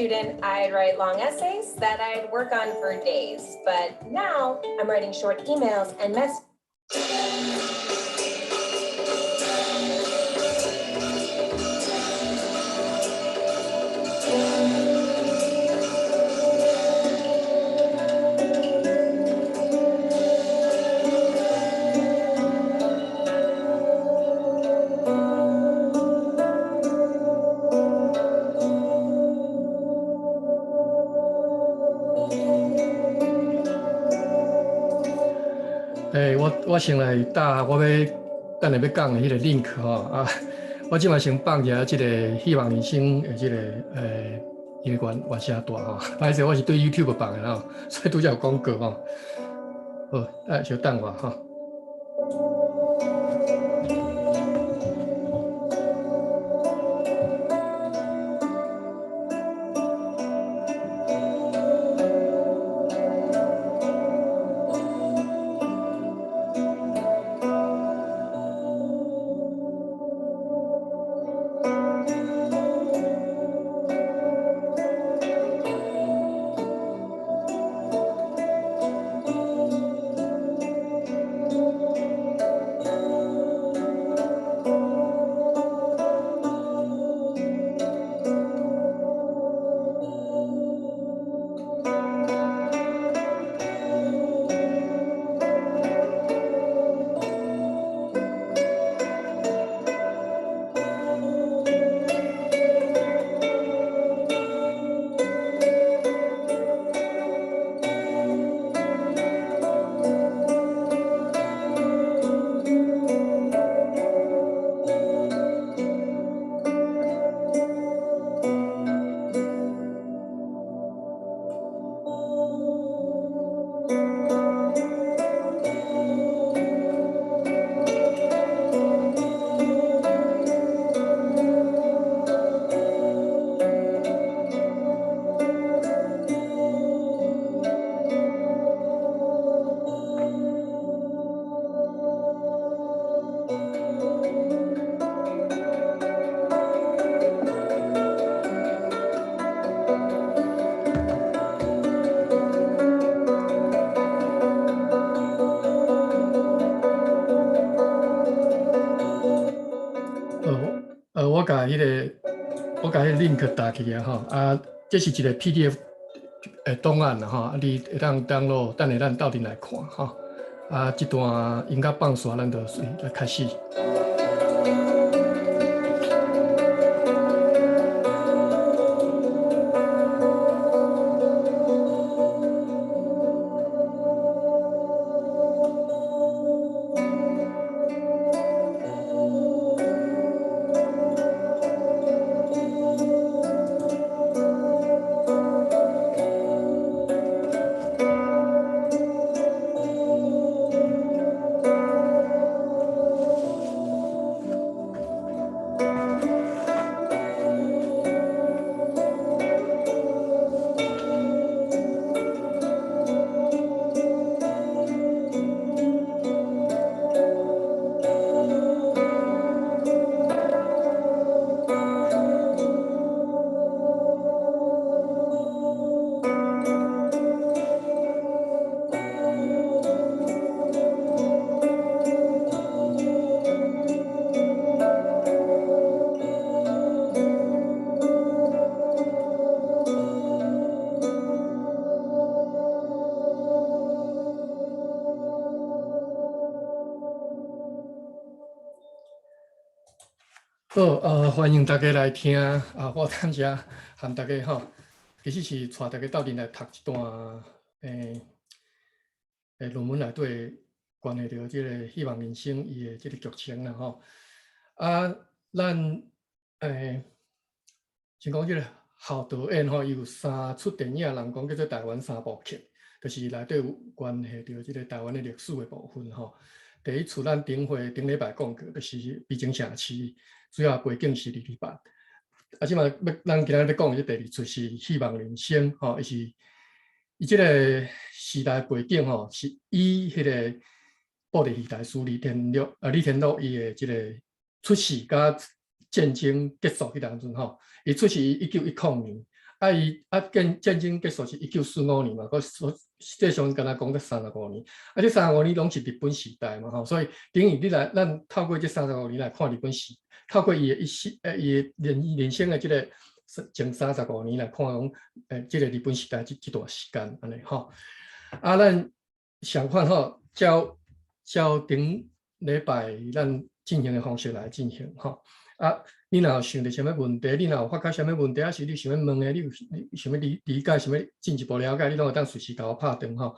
student, I'd write long essays that I'd work on for days. But now I'm writing short emails and messages. 我先来打我要等下要讲的迄个 link 吼啊，我即马先放一下即个希望人生的即个因为原声大吼，歹势我是对 YouTube 放的吼，所以拄则有广告吼。好，稍等我吼。我甲迄个 link 打起啊吼，啊，这是一个 PDF 档案啦吼，啊，你会当 download， 等下咱斗阵来看吼，啊，这段音乐放煞，咱就随来开始。好，欢迎大家来听啊！我等下和大家吼，其实是带大家斗阵来读一段论文内底关系到即个希望人生伊的即个剧情啦吼。啊，咱先讲即个校导演吼，伊有3出电影，人讲叫做台湾3部曲，就是内底有关系到即个台湾的历史的部分吼。第一出咱顶礼拜讲过，就是毕竟城市。主要背景是228，啊，即马咱今仔要讲的第2出是希望人生，吼，伊即个时代背景吼，是以迄个布袋戏大师李天禄伊的即个出世甲战争结束迄当阵吼，伊出世1910年，战争结束是1945年嘛，实际上敢若讲到35年，这35年拢是日本时代嘛，所以等于咱透过这35年来看日本史，透过伊的人生的这个前35年来看讲，这个日本时代这段时间安尼咱相反照顶礼拜咱进行的方式来进行你若有想到什么问题，你若有发觉什么问题，是你想要问的，你有想要理解什么进一步了解，你拢会当随时甲我拍电话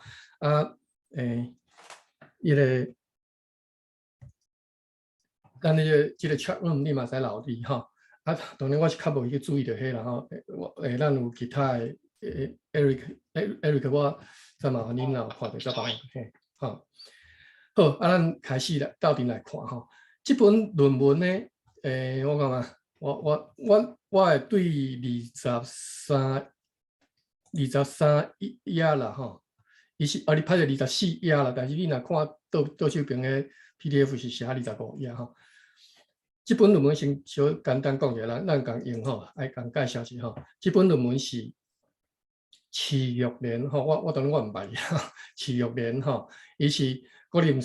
咱这个 chat room 你嘛使留意当然我是较无去注意到迄啦咱有其他的Eric 我再麻烦恁若看到再帮我好咱开始了，到底来看这本论文呢？我讲嘛，我会对23页啦伊是你拍着24页啦，但是你若看倒手边的 PDF 是写25页这本论文先小简单讲一下，咱共用爱共介绍一下这本论文是赤玉莲我当然我唔捌赤玉莲伊是国立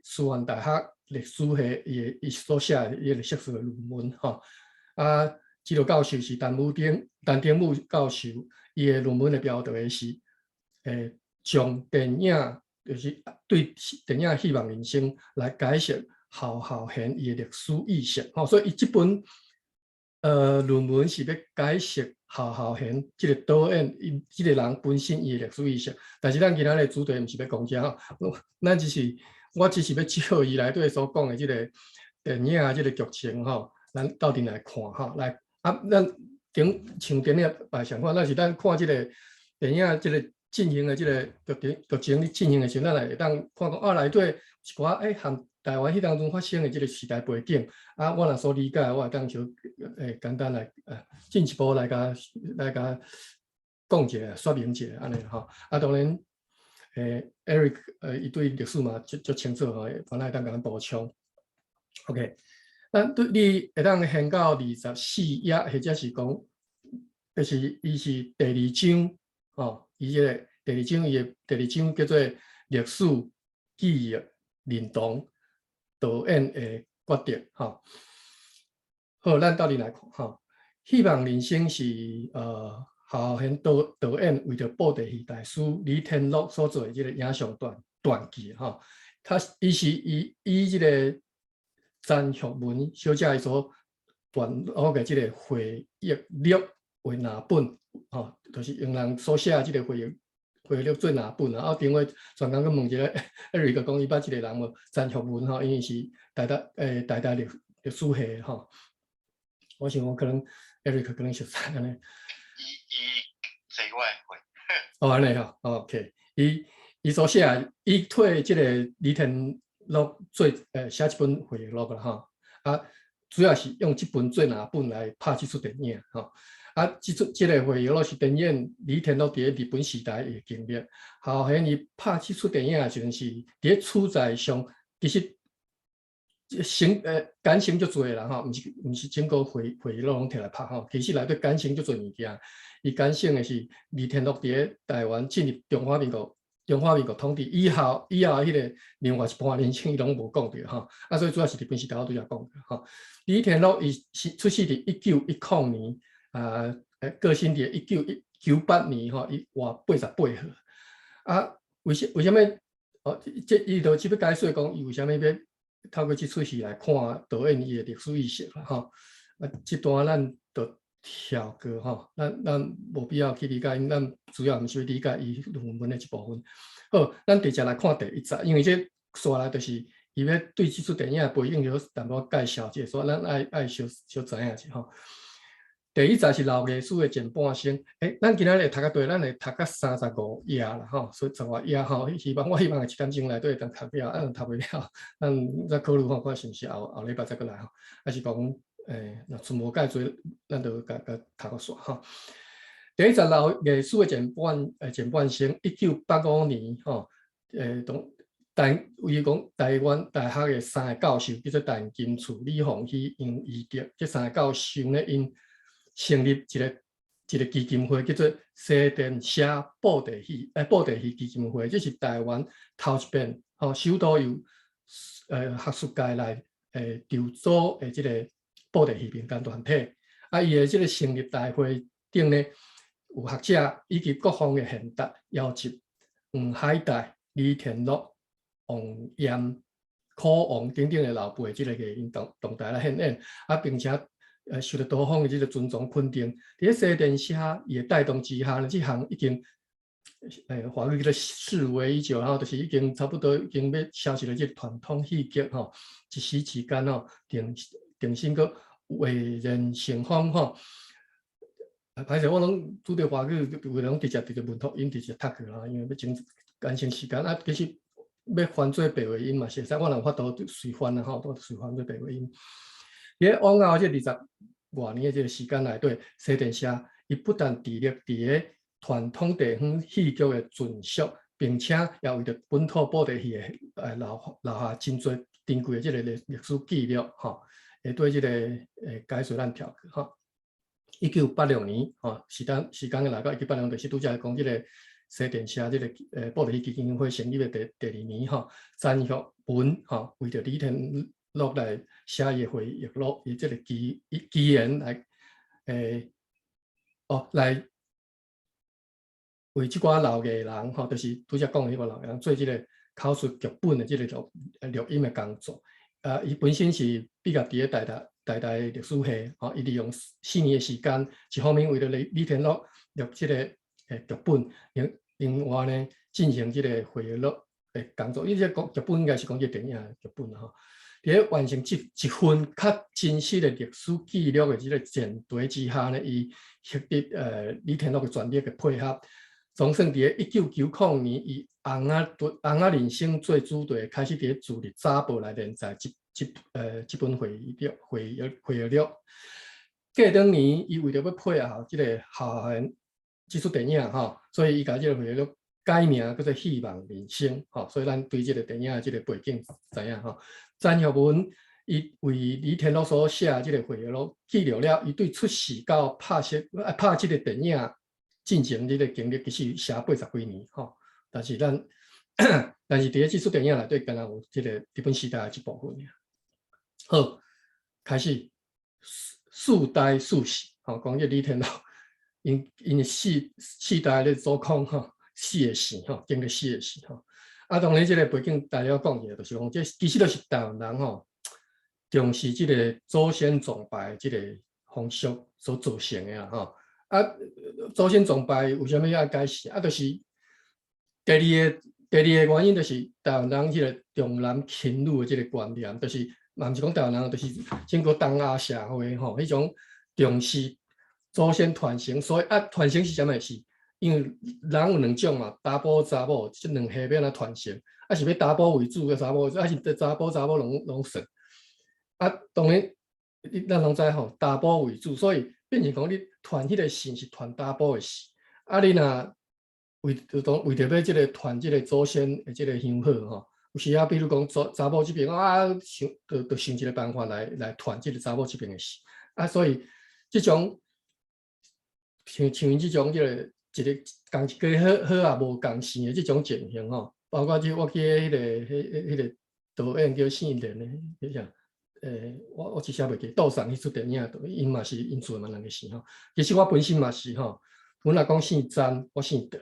师范大学历史系伊所写的历史史的论文这个教授是陈丁武教授，伊的论文的标题是从电影就是对电影希望人生来解释侯孝贤伊的历史意识所以伊这本论文是要解释侯孝贤这个导演这个人本身伊的历史意识，但是咱今仔日主题唔是要讲这我只是要照伊内底所讲的这个电影这个剧情咱到底来看来咱像电影白相看，但是咱看这个电影这个进行的这个剧情进行的时候，咱来会当看讲内底一寡和台湾迄当中发生的这个时代背景我若所理解，我会当就简单来进一步来甲讲一下说明一下安尼当然Eric 伊对历史嘛足清楚反正会当甲咱补充 OK 咱对你会当掀到24页或者是讲就是伊是第2章伊这个第2章叫做历史记忆认同导演的决定好，咱到底来看希望人生是侯孝贤导演为着布袋戏大师李天禄所做的这个影像传记伊是以这个詹学文小姐所传录的这个回忆录为拿本就是用人所写的这个回忆录做拿本另外专工去问一个Eric 讲伊捌这个人无詹学文因为是台大历史系我想我可能 Eric 可能熟悉安尼。这我会。安尼OK 伊所写伊替这个李天禄做写一本回忆录啦主要是用这本做拿本来拍这出电影这个回忆录是电影李天禄伫日本时代的经历。侯孝贤伊拍这出电影的时阵是伫处在上，其实感情足多啦毋是整个回忆录拢摕来拍其实内底感情足多物件。伊感性的是李天禄伫台湾进入中华民国统治以后迄个另外一半人生伊拢无讲到所以主要是日本时代我拄则讲的李天禄伊出世伫1910年个性伫1998年伊活88岁为什么伊就只要解释讲伊为什么要透过这出戏来看导演伊的历史意识这段咱就跳过咱无必要去理解，咱主要毋是要理解伊论文的一部分。好，咱直接来看第1集，因为这下来就是伊要对这出电影的背景有淡薄介绍者，所以咱爱小知影者第1集是老艺术的前半生，咱今仔日读到对，咱会读到35页啦所以15页我希望1点钟内都会当读了，读不了，咱再考虑看是毋是后礼拜再过来还是讲若全无介做，咱就甲读个煞第1集老艺术的前半生，1985年伊讲台湾大学的3个教授叫做陈金厝、李凤熙、杨义德，这3个教授呢因成立一一个基金会叫做西电社布袋戏基金会，这是台湾头一遍首度由学术界来筹组的这个布袋戏民间团体。伊的这个成立大会顶呢，有学者以及各方的贤达邀集黄海岱、李田乐、王炎、柯王等等的老辈这个艺人同台来献演，并且受到多方的这个尊重肯定。伫西电社伊的带动之下呢，这项已经华语叫做视为已久，然后就是已经差不多已经要消失了这个传统戏剧一时之间定性个为人成风歹势，我拢拄着华语，有人直接文读音直接读去啦，因为要整感情时间其实要翻做白话音嘛，是使我有法度随翻啦都随翻做白话音。伫往后这20多年的这个时间内底，西电社伊不但致力伫个传统地方戏剧的存续，并且也为着本土布袋戏的留下真侪珍贵的这个历史记录会对这个解说咱跳1986年时间来到1986年，就是拄则讲这个西电社这个布袋戏基金会成立的第2年詹玉文为着李天乐来写伊回忆录，以这个基言来来为即寡老艺人就是拄则讲的迄个老艺人做这个口述剧本的这个录音的工作。伊本身是毕业伫个台大历史系伊利用4年的时间，一方面为了李天乐录这个剧本，另外呢进行这个回忆录的工作。伊这个剧本应该是讲这电影的剧本伫完成一份较真实的历史记录的这个前提之下呢，伊获得李天乐的专业的配合，总算伫1990年，以红仔人生做主题，开始伫自立早报来连载这本回忆录。过当年，伊为着要配合这个校园这出电影所以伊把这个回忆录改名叫做《希望人生》所以咱对这个电影的这个背景知影詹玉文伊为李天乐所写这个回忆录记录了伊对出世到拍这个电影进行这个经历，其实写80几年但是但是伫这出电影内底，敢若有这个日本时代的一部分好，开始四代四世讲这李天乐因的四代的祖康4个姓经历4个姓当然这个背景大家讲起来，就是讲这其实都是台湾人重视这个祖先崇拜这个风俗所造成的祖先崇拜为什么要改写就是第二个原因，就是台湾人这个重男轻女的这个观念，就是嘛不是讲台湾人，就是整个东亚社会迄种重视祖先传承，所以传承是啥物事？因为人有2种嘛，查甫查某这2下要安传承，是要查甫为主个查某，是查甫拢算。当然咱拢知查甫为主，所以变成讲你传迄个姓是传查甫的姓，你若为着要这个传这个祖先的这个香火有时比如讲查某这边就想一个办法来传这个查某这边的姓所以这种像因这种这个一个讲一家好无共姓的这种情形包括我记迄个导演叫姓连的，叫啥？我一下袂记，杜尚迄出电影，因嘛是因做嘛2个姓其实我本身嘛是本来讲姓詹，我姓德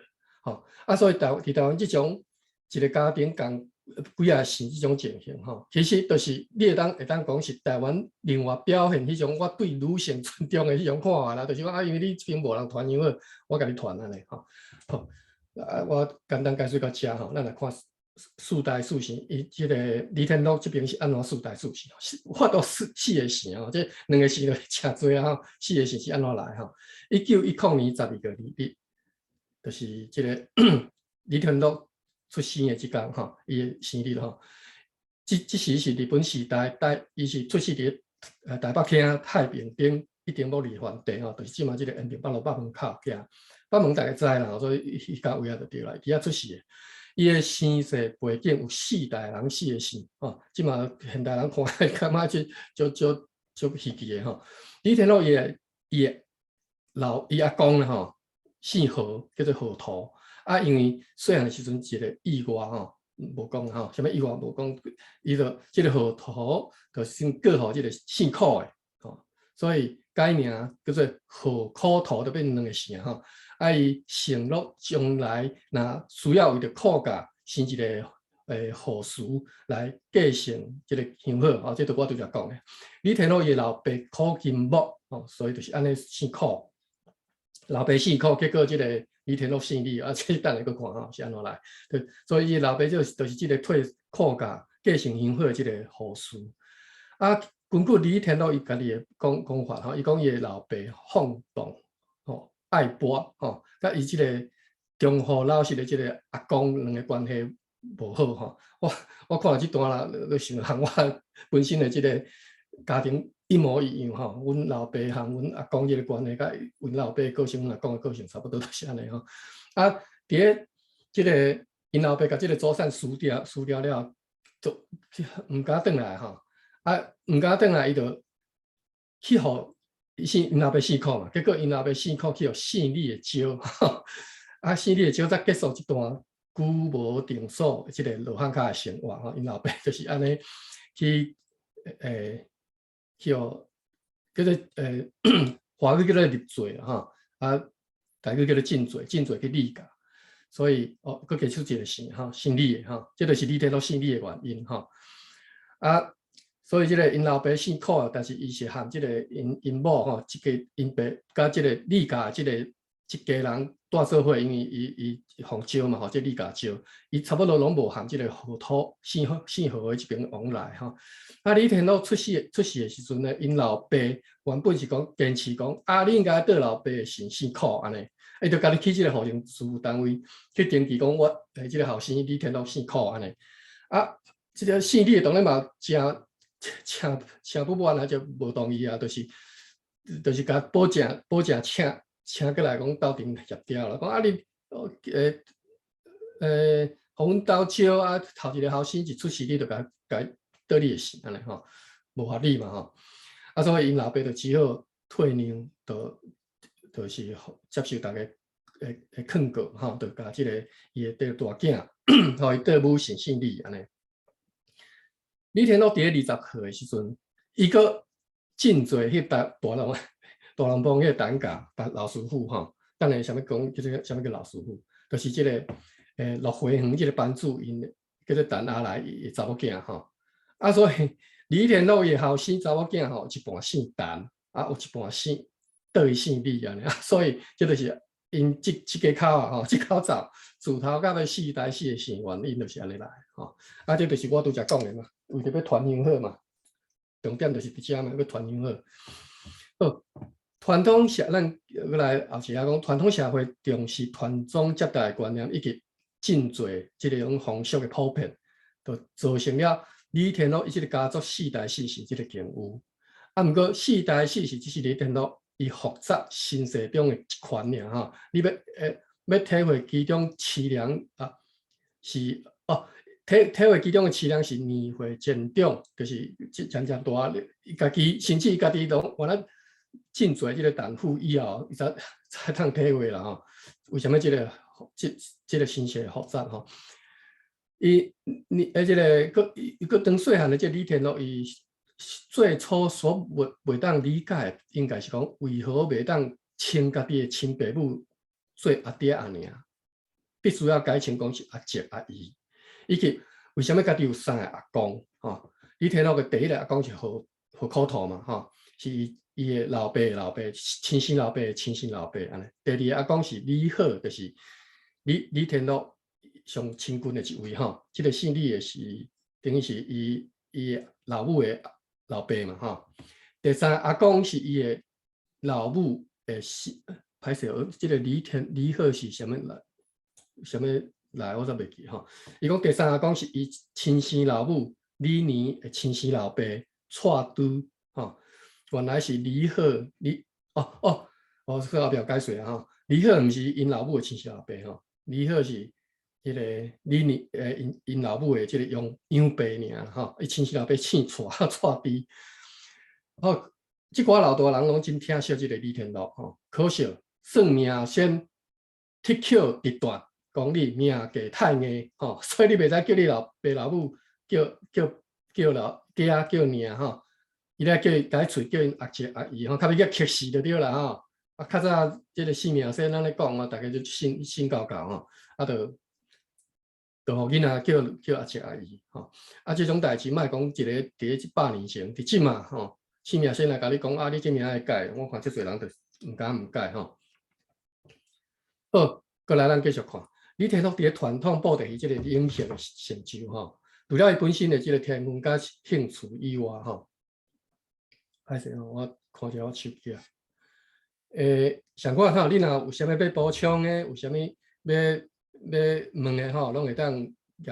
所以伫台湾这种一个家庭共几啊姓这种情形其实就是你会当讲是台湾另外表现迄种我对女性尊重的迄种看法啦，就是讲因为你这边无人传样好，我甲你传安尼我简单解释到这咱来看4代4姓，伊这个李天乐这边是安怎4代4姓？我都4个姓这2个姓就真多4个姓是安怎来1910年12月2日，就是这个李天乐出生的这天伊的生日这时是日本时代，伊是出世伫台北厅太平町一丁目二番地就是即马这个延平北路北门口遐，北门大家知啦，所以迄家位就对啦，伊遐出世的。伊的生世背景有4代人4个姓即马现代人看感觉就稀奇的李天乐伊的伊阿公啦吼，姓何，叫做何图。啊，因为细汉的时阵一个意外吼，无讲吼，什么意外无讲，伊就即个何图，就先过互即个姓苦的吼，所以改名叫做何苦图，就变两个姓吼。啊，伊承诺将来若需要为着苦家生一个后嗣来继承即个香火，哦，这就我拄则讲的。李天禄伊老爸苦金木，哦，所以就是安尼姓苦。老爸姓苦，结果即个李天禄姓李，啊，这等下搁看吼是安怎来。所以伊老爸就是即个退苦家继承香火即个后嗣。啊，根据李天禄伊家己的讲法吼，伊讲伊的老爸放荡，吼爱博，吼，甲伊即个中和老实的即个阿公两个关系无好吼。我看到这段啦，就想向我本身的即个家庭一模一样吼。阮老爸和阮阿公即个关系，甲阮老爸个性、阮阿公的个性差不多都是安尼吼。啊，伫咧即个因老爸甲即个祖产输掉了，就毋敢转来吼。啊，毋敢转来，伊就去互因老爸姓苦嘛，结果因老爸姓苦去互姓李的招，啊，姓李的招才结束一段久无定所即个罗汉脚的生活吼。因老爸就是安尼去去互叫做华语叫做入罪吼，啊，台语叫做进罪去理家，所以佫加出一个姓吼，姓李的吼，这就是李天禄姓李的原因吼。啊。所以即个因老爸姓苦，但是伊是含即个因某吼，即个因爸甲即个李家即个一家人住做伙，因为伊互招嘛吼，即李家招，伊差不多拢无含即个何土姓何的即边往来吼。啊，李天禄出世的时阵呢，因老爸原本是讲坚持讲，啊，你应该倒老爸的姓苦安尼，伊就家己去即个户政事务单位去登记讲，我即个后生李天禄姓苦安尼。啊，即个姓李的当然嘛真。请不完，就无同意啊，就是甲保证请过来讲斗阵协调啦。讲啊你互阮斗招啊，头一个后生一出世，你就甲倒你的姓安尼吼，无法理嘛吼。啊，所以因老爸就只好退让，就是接受大家的劝告吼，就甲即个伊的大囝，吼伊倒母姓李安尼。李天禄伫咧20岁的时阵，伊个进做迄大人帮迄个担架老师傅吼。等下啥物讲叫做啥物叫老师傅，就是即个陆回园即个班主因叫做陈阿来伊查某囝吼。啊，所以李天禄伊后生查某囝吼，一半姓陈，啊有一半倒伊姓李安尼。所以这就是因即家口啊吼，即口罩自头到尾4代4个姓原因就是安尼来吼。啊，这就是我拄则讲的嘛。为着要传香火嘛，重点就是伫遮嘛，要传香火。好，传统咱过来后时啊讲，传统社会重视传宗接代的观念，以及真侪即种风俗的普遍，就造成了李天禄伊即个家族4代4世即个境遇。啊，毋过4代4世只是李天禄伊复杂身世中的一环尔吼。你要体会其中凄凉啊，是哦。体会其中的凄凉是年岁渐长，就是渐大，伊家己甚至伊家己都原来真侪即个担负以后，伊才通体会啦吼。为什么即个身世复杂吼？即个佫当细汉的即李天禄，伊最初所袂当理解，应该是讲为何袂当称家己的亲爸母做阿爹阿娘，必须要改称讲是阿叔阿姨。以及为什么家己有3个阿公？吼，李天禄的第一个阿公是何苦图嘛，吼，是伊的老爸亲生老爸安尼。第2个阿公是李好，就是李天禄上亲近的一位吼。这个姓李的是等于是伊老母的老爸嘛，吼。第3个阿公是伊的老母的歹势，这个李好是什么来？什么？来，我煞袂记吼。伊讲第3个讲是伊亲生老母李年的亲生老爸蔡都吼，原来是李好这个后壁解说吼。李好毋是因老母的亲生老爸吼，李好是迄个李年因老母的即个养爸尔吼。伊亲生老爸姓蔡都。好，即寡老大人拢真疼惜即个李天禄吼，可惜算命先铁口一段，讲你命格太硬吼，所以你袂使叫你老爸老母叫老爹叫娘吼，伊来叫伊改喙叫因阿姐阿姨吼，较尾叫克死就对啦吼。啊，较早即个性命先咱咧讲吼，大家就信教吼，啊，就互囡仔叫阿姐阿姨吼。啊，即种代志莫讲一个伫100年前，伫即嘛吼。性命先来甲你讲啊，你这名爱改，我看遮侪人就唔敢唔改吼。好，过来咱继续看，李天禄伫咧传统布袋戏即个影响的成就吼，除了伊本身的即个天分甲兴趣以外吼，歹势吼，我看者我手机啊。上看吼，你若有啥物要补充的，有啥物要问的吼，拢会当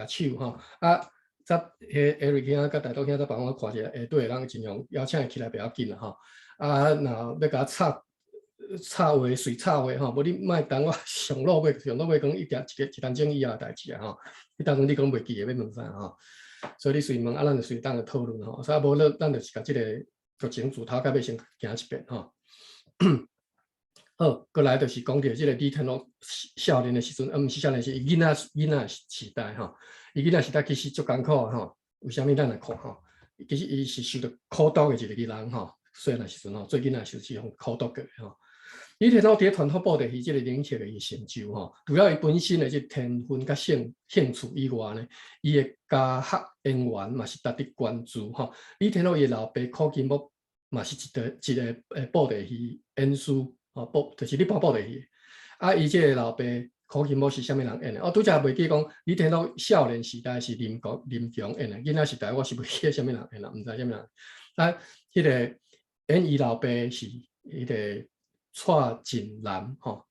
举手吼啊。则Eric 兄甲大东兄再帮我看一下，下对人尽量邀请伊起来，不要紧啦吼。啊，若要甲插话随插话吼，无你莫等我上路尾讲一点钟以后代志啊吼。你当中你讲袂记的要问啥吼，所以你随问啊，咱就随当个讨论吼。所以无咱就是甲即个剧情自头到尾先行一遍吼。好，过来就是讲到即个李天禄少年的时阵，毋是少年是囡仔时代吼。伊囡仔时代其实足艰苦吼，为虾米咱来看吼？其实伊是受到苦毒的一个人吼。细汉时阵吼，做囡仔时是苦毒的吼。李天禄伫传统布袋戏即个领域的成就吼，除了伊本身的即天分甲兴趣以外呢，伊的家学演员嘛是值得关注吼。李天禄伊老爸柯金木嘛是一个布袋戏演师。就是你播布袋戏，啊，伊即个老爸柯金木是啥物人演的？拄则袂记讲，李天禄少年时代是林强演的，囡仔时代我是袂记啥物人演啦，毋知啥物人。啊，迄个演伊老爸是迄个蔡锦南吼，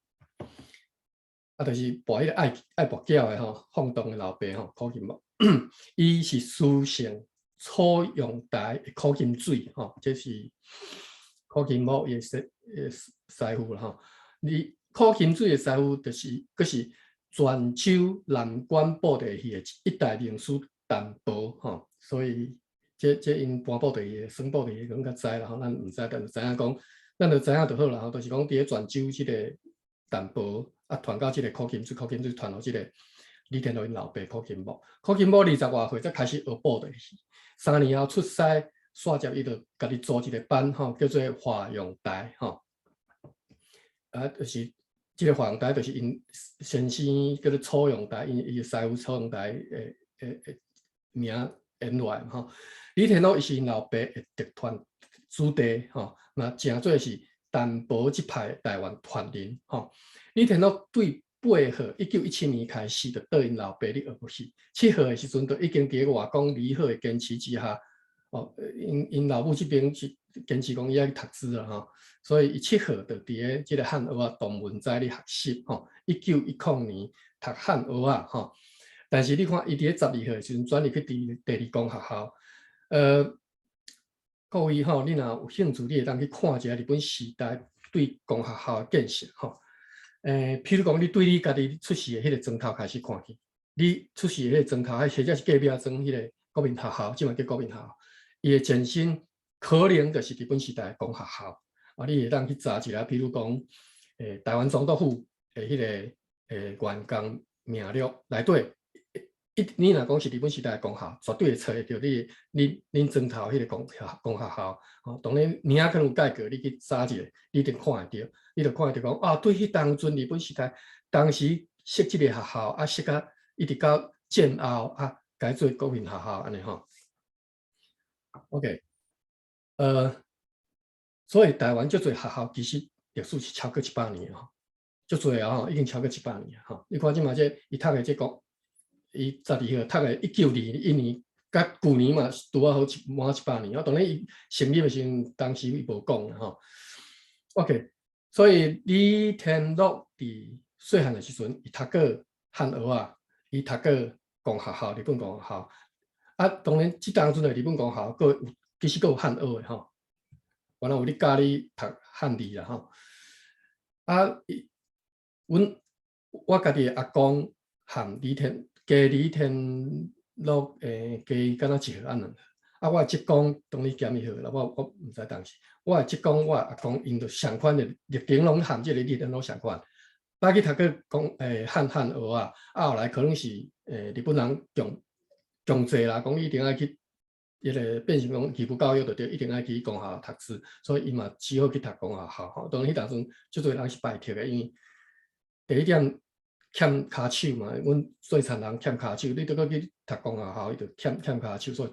啊，就是播迄个爱博囝的吼，放荡的老爸吼，柯金木，伊是书姓楚阳台的柯金水吼，这是柯金木也是师傅啦吼。你柯金水的师傅就是佫是泉州南关布袋戏的一代名师陈伯吼，所以这因播布袋戏、耍布袋戏更较知啦吼，咱毋知，但就知影讲，咱就知影就好啦吼，就是讲伫咧泉州即个陈伯啊，传到即个柯金水传到即个李天禄因老爸柯金木20外岁才开始学布袋戏，3年后出师。煞接伊就家己组一个班吼，叫做华阳台吼。啊，就是即个华阳台，就是因先生叫做楚阳台，伊师傅楚阳台名演员吼。李天禄伊是因老爸的特团子弟吼，嘛正做是陈伯即派台湾传人吼。李天禄对8号1917年开始就跟因老爸咧学戏，7号的时阵就已经伫外公李贺的坚持之下。因老母这边是坚持讲伊爱去读书啦吼，所以伊7号就伫咧即个汉学啊同文斋咧学习吼。1910年读汉学啊吼，但是你看伊伫咧12号的时阵转入去第2公学校。各位吼，你若有兴趣，你会当去看一下日本时代对公学校的建设吼。譬如讲，你对你家己出世的迄个砖头开始看起，你出世的迄个砖头，或者是隔壁砖迄个国民学校，即嘛叫国民学校。伊的前身可能就是日本时代公学校啊，你会当去查一下，比如讲，台湾总督府的迄个员工名录内底，你若讲是日本时代的公校，绝对会找得到恁砖头迄个公学校。哦，当然名可能有改过，你去查一下，你就看得到，你就看得到讲啊，对迄当阵日本时代，当时设即个学校啊，设到一直到战后啊，改做国民学校安尼吼。OK， 所以台湾足侪学校其实历史是超过100年吼，足侪啊吼，已经超过100年吼。你看即嘛，伊读的这个，伊12号读的1921年，甲旧年嘛拄啊好满100年。当然伊成立的时候，当时伊无讲啦吼。OK， 所以李天禄伫细汉的时阵，伊读过汉学啊，伊读过公学校，日本公学校。啊，当然，即当阵的日本公学校，其实佫有汉学的吼。原来有咧教你读汉字啦吼。啊，我家己的阿公含李天禄，加敢若1号安尼。啊，我职工当你检疫好啦，我毋知当时，我职工我阿公因着相款的历经拢含即个日本拢相款，捌去读过讲汉学啊，后来可能是日本人强制啦，讲一定要去迄个变成讲义务教育就对，一定要去公校读书，所以伊嘛只好去读公校校吼。当然迄当阵足多人是拜铁的，因为第一点欠骹手嘛，阮最残人欠骹手，你都搁去读公校校，伊就欠骹手，所以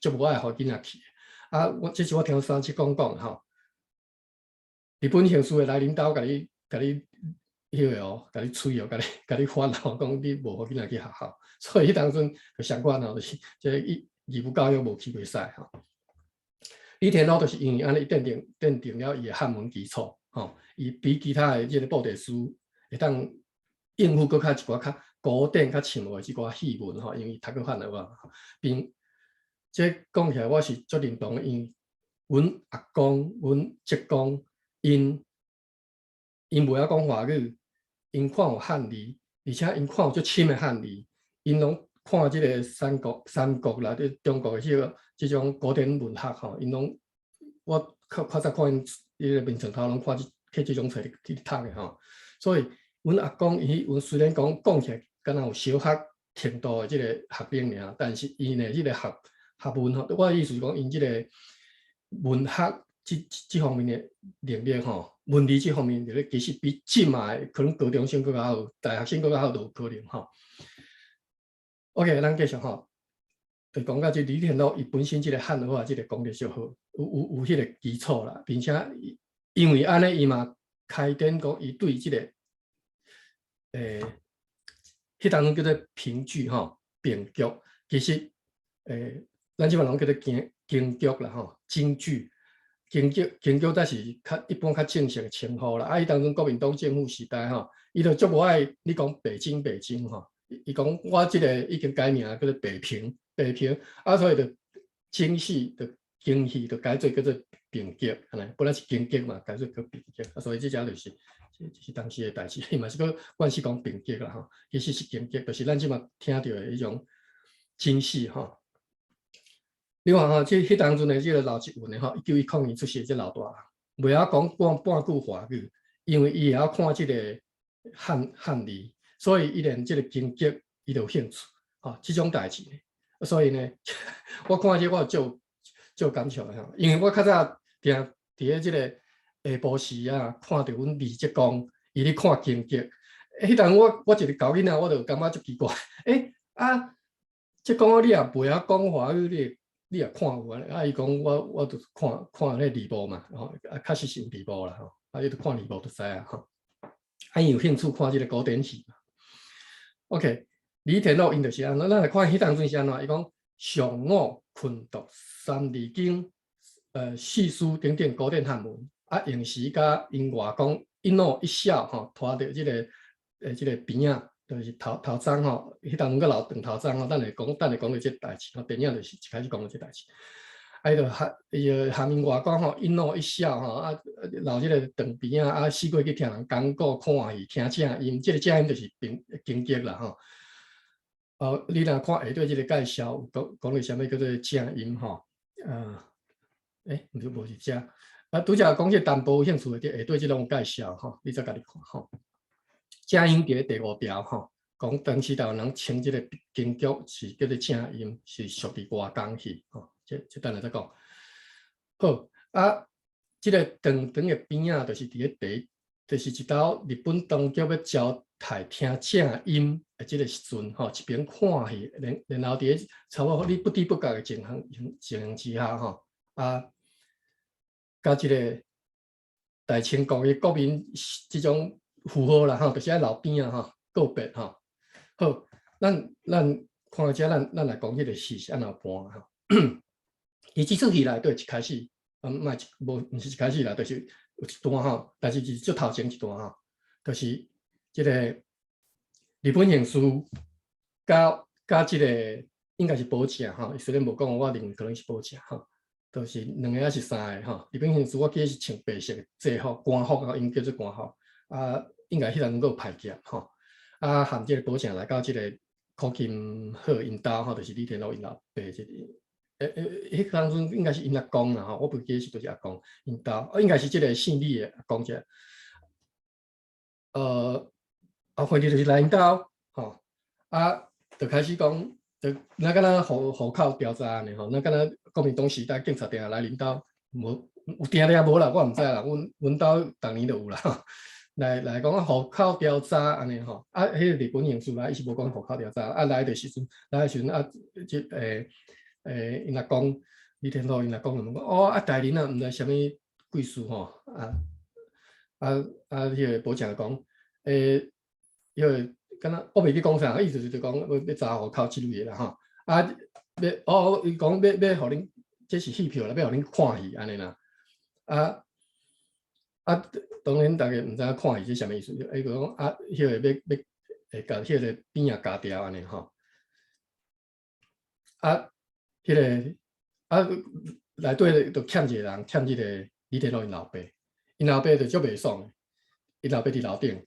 就无爱互囡仔去。啊，这是我听三七讲吼，日本刑事会来领导甲你迄个哦，甲你催哦，甲你烦哦，讲你无互囡仔去学校，所以迄当阵就相关吼，就是即个义务教育无去袂使吼。李天老就是因为安尼奠定了伊的汉文基础吼，伊比其他的即个布袋书会当应付搁较一寡较古典、较像的即寡戏文吼，因为读过汉学啊，并即讲起来我是足认同的，因为阮阿公、阮职工因无晓讲华语，因看有汉字，而且因看有足深的汉字，因拢看即个三国啦，即中国的即种古典文学吼，因拢我较早看因迄个面床头拢看即种册去读的吼，所以阮阿公阮虽然讲起来敢若有小学程度的即个学历尔，但是因的即个学问吼，我的意思是讲因即个文学即方面的能力吼，文理即方面能力其实比即卖可能高中生更较好，大学生更较好都有可能吼。OK， 咱继续吼，就讲到即李天禄伊本身即个汉化即个功力就好，有迄个基础啦，并且因为安尼伊嘛开展讲伊对即个迄当中叫做评剧吼，评剧其实咱即摆拢叫做京剧啦吼，京剧。京剧才是一般较正式的称呼啦。啊，伊当阵国民党政府时代吼，伊就足无爱你讲北京吼，伊讲我即个已经改名叫做北平，啊，所以就京戏就改做叫做评剧，安尼本来是京剧嘛，改做叫评剧，啊，所以即只就是当时的代志，伊嘛是个惯势讲评剧啦吼，其实是京剧，就是咱即马听到的迄种京戏吼。你看吼，迄当阵的即个老一文的吼，1910出世即老大人，袂晓讲半句华语，因为伊会晓看即个汉字，所以伊连即个京剧伊就有兴趣，吼，即种代志呢。所以呢，我看即我就感触吼，因为我较早定伫咧即个下晡时啊，看到阮二职工伊咧看京剧，迄当我一个搞囡仔，我就感觉足奇怪，即讲你也袂晓讲华语，你也看有啊？伊讲我就看迄字幕嘛，吼，啊，确实是有字幕啦，吼，啊，伊就看字幕就知啊，吼。啊，伊有兴趣看即个古典戏嘛 ？OK， 李天禄因就是安怎，咱来看迄当阵是安怎？伊讲上午困读三字经，四书等等古典汉文，啊，用时甲因外公一老一少吼，拖着即个边仔。就是头章吼，迄当阵个老长头章吼，等下讲到即代志吼，电影就是一开始讲到即代志。啊，伊就下面外公吼，一老一少吼，啊，留即个长边啊，四过去听人讲故看戏，听正音，即个正音就是京剧啦吼。你若看下底即个介绍，讲到啥物叫做正音吼，毋是无是遮，啊，拄则讲即淡薄有兴趣的，下底即种介绍吼，你再家己看吼。正音伫第5条吼，讲当时台湾人称即个京剧是叫做正音，是属于外江戏吼。即等下再讲。好啊，即个长长的边仔就是伫咧就是一道日本当局要招待听正音的即个时阵吼，一边看戏，然后伫咧差不多你不知不觉的情形之下吼，啊，甲即个大清国的国民即种。符合啦吼，就是爱留边啊吼，告别吼。好，咱看到遮，咱来讲迄个戏是安怎搬吼。伊即出戏内底一开始，毋是一开始啦，就是有一段吼，但是是足头前一段吼，就是即个日本刑事甲即个应该是保正吼，虽然无讲，我认为可能是保正吼，就是两个还是三个吼。日本刑事我记得是穿白色的制服，官服啊，因叫做官服啊。应该迄阵个派夹吼，啊含即个保证来到即个柯金鹤因兜吼，就是李天禄因老爸即个迄当阵应该是因阿公啦吼，我不记得是就是阿公因兜，应该是即个姓李的阿公者。反正就是来因兜吼，就开始讲，就那敢若户口调查安尼吼，那敢若国民党时代警察定下来恁兜，无有定定无啦，我毋知啦，阮兜逐年都有啦。来讲户口调查安尼吼，迄个日本刑事来，伊是无讲户口调查，来的时阵，即因阿公李天禄因阿公就问讲，大林毋知啥物贵事吼，迄个保证讲，迄个敢若我袂记讲啥，意思就是讲要查户口之类的啦吼，伊讲要互恁，这是戏票啦，要互恁看戏安尼啦，当然大家毋知影看戏是啥物意思，伊讲迄个要会甲迄个边啊加掉安尼吼，迄个内底就欠一个人，欠即个李天禄因老爸，因老爸就足袂爽，因老爸伫楼顶，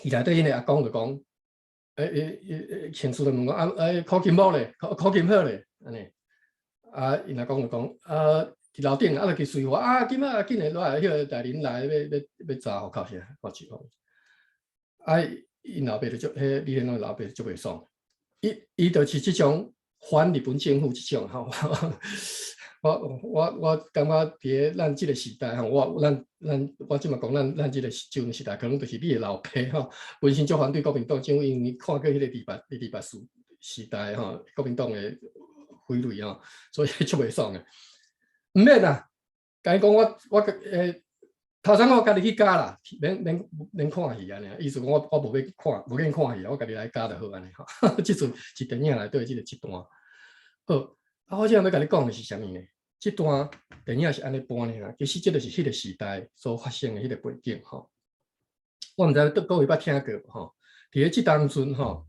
伊内底因个阿公就讲，刑事就问讲，考金某咧，考金好咧，安尼，因阿公就讲，伫楼顶，就去随我，今仔紧诶来，迄个大林来要查户口先，我去讲，因老爸就迄李天禄老爸就袂爽，伊就是即种反日本政府即种吼，我感觉伫咱即个时代吼，我即嘛讲咱即个时代，可能就是你诶老爸吼，本身足反对国民党政府，因为看过迄个李白时代吼，国民党诶毁类吼，所以足袂爽诶。毋免啦，甲伊讲我头先我家己去加啦，免看戏安尼，意思讲我无要看，无愿看戏，我家己来加就好安尼吼。即阵是电影内底即个一段。好，我即要甲你讲的是啥物呢？即段电影是安尼播呢啦，其实即就是迄个时代所发生的迄个背景吼。我毋知各位捌听过吼，伫即当阵吼，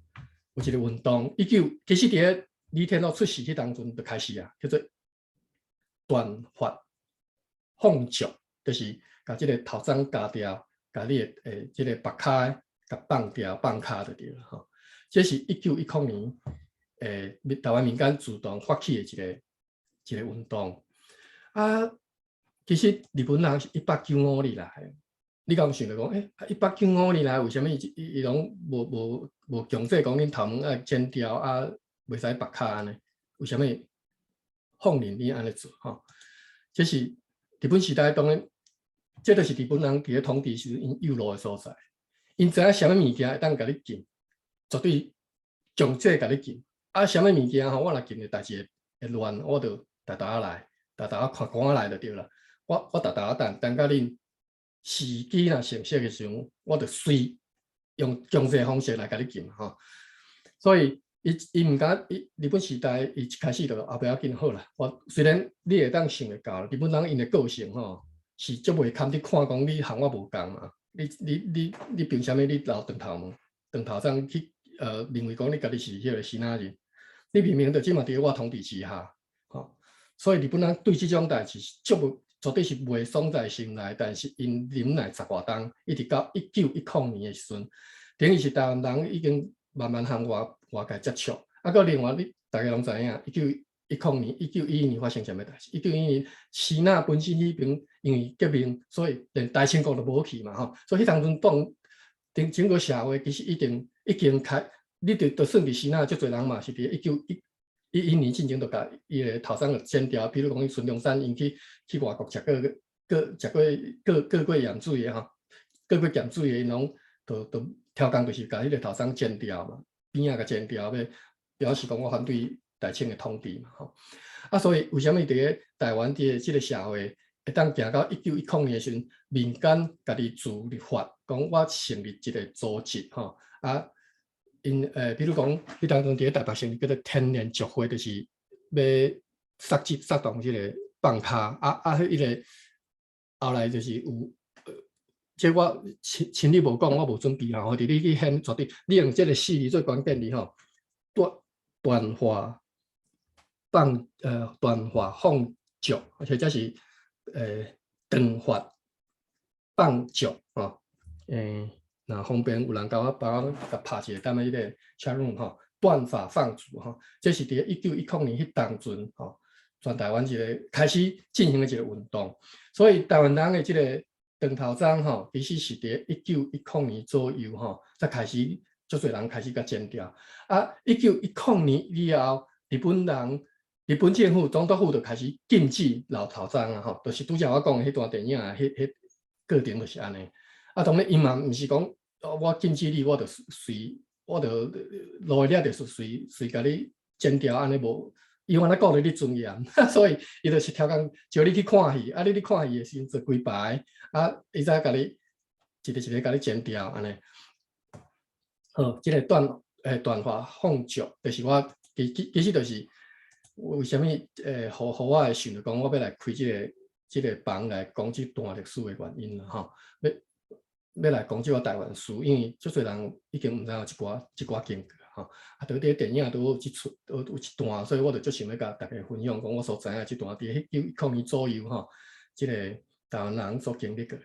有一个运动，其实伫李天禄出事迄当阵就开始啊，叫做断发放逐，就是甲即个头鬃加掉，甲你的即个白骹甲放掉放骹就对了吼。这是1910年台湾民间自动发起的一个运动其实日本人是1895年来，你敢有想到讲，1895年来为什么伊拢无强制讲恁头毛要剪掉袂使白骹安尼？为什么放任你安尼做吼？这是日本时代当然，这就是日本人伫咧统治时因诱路的所在。因知影啥物物件会当甲你禁，绝对强制甲你禁。啥物物件吼，我若禁的代志会乱，我就逐来看官来就对啦。我逐等到恁时机若成熟的时候，我就随用强制方式来甲你禁吼。所以伊毋敢，日本时代伊一开始就不要紧好啦。虽然你会当想会到，日本人因的个性吼是足袂堪你看讲你和我无共嘛。你凭啥物你留长头毛、长头鬃去认为讲你家己是迄个新仔人？你明明就即嘛伫我统治之下，吼。所以日本人对即种代志绝对是袂爽在心内，但是因忍耐10外冬，一直到1910年的时阵，等于是台湾人已经慢慢向外界接触。个另外，大家拢知影1911年发生啥物代志？1911年，支那本身迄边因为革命，所以连大清国都无去嘛吼。所以迄当阵整个社会其实已经开，你就算伫支那，足侪人嘛是伫1911年进前就甲伊个头鬃就剪掉。比如讲，孙中山因去外国食过盐水的吼，过盐水的因拢都挑工就是甲迄个头鬃剪掉嘛，边仔甲剪掉，要表示讲我反对大清的统治嘛吼。所以为什么伫咧台湾即个社会会当行到1910年的时阵，民间家己自立法，讲我成立一个组织吼比如讲，你当中伫咧台北成立叫做天然族会，就是要杀动即个放骹迄个后来就是有。这我亲你无讲，我无准备吼。伫你去现绝对，你用这个4字最关键字吼，断发放逐，或者是断发放逐吼。那方便有人甲我帮我拍一个，等下迄个 chat room 吼，断发放逐哈，这是伫1910年迄当阵哈，全台湾一个开始进行的一个运动，所以台湾人的这个长头鬃哈，其实是伫1910年左右哈，才开始足侪人开始甲剪掉。啊，1910年以后，日本政府总督府就开始禁止留头鬃啊，吼，就是拄则我讲的迄段电影啊，迄过程就是安尼。啊，当然因嘛毋是讲我禁止你，我就随我就落来就是随甲你剪掉，安尼无。伊原来顾着你尊严，所以伊就是超工招你去看戏，啊，你去看戏的时阵做几排，啊，伊再甲你一个一个甲你剪掉，安尼。好，即个断发放逐，就是我其实就是为虾米互我的想着讲，我要来开即个房来讲即段历史的原因啦，吼，要来讲即个台湾史，因为足侪人已经毋知影一寡经过。吼，啊，伫啲电影都有一出，有一段，所以我就足想要甲大家分享，讲我所知影即段伫1910年左右吼，即个台湾人所经历过。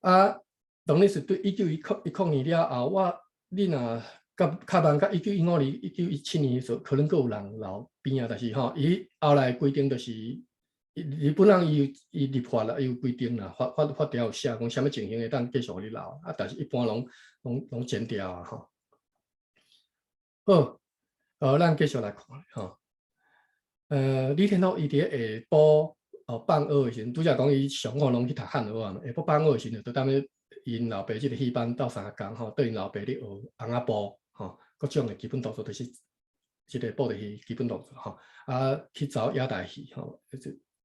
啊，当然是对1910年了后，你若较慢到1915年、1917年的时候，可能阁有人留边啊，但是吼，伊后来规定就是日本人伊立法啦，伊有规定啦，法条有写讲啥物情形会当继续咧留，啊，但是一般拢剪掉啊，吼。好，咱继续来看吼。李天禄伊伫下晡放学的时阵，拄则讲伊上午拢去读汉学啊，下晡放学的时阵，就踮咧因老爸即个戏班斗相共吼，对因老爸咧学翁仔步吼，各种的基本动作就是即个布袋戏基本动作吼，啊去走野台戏吼，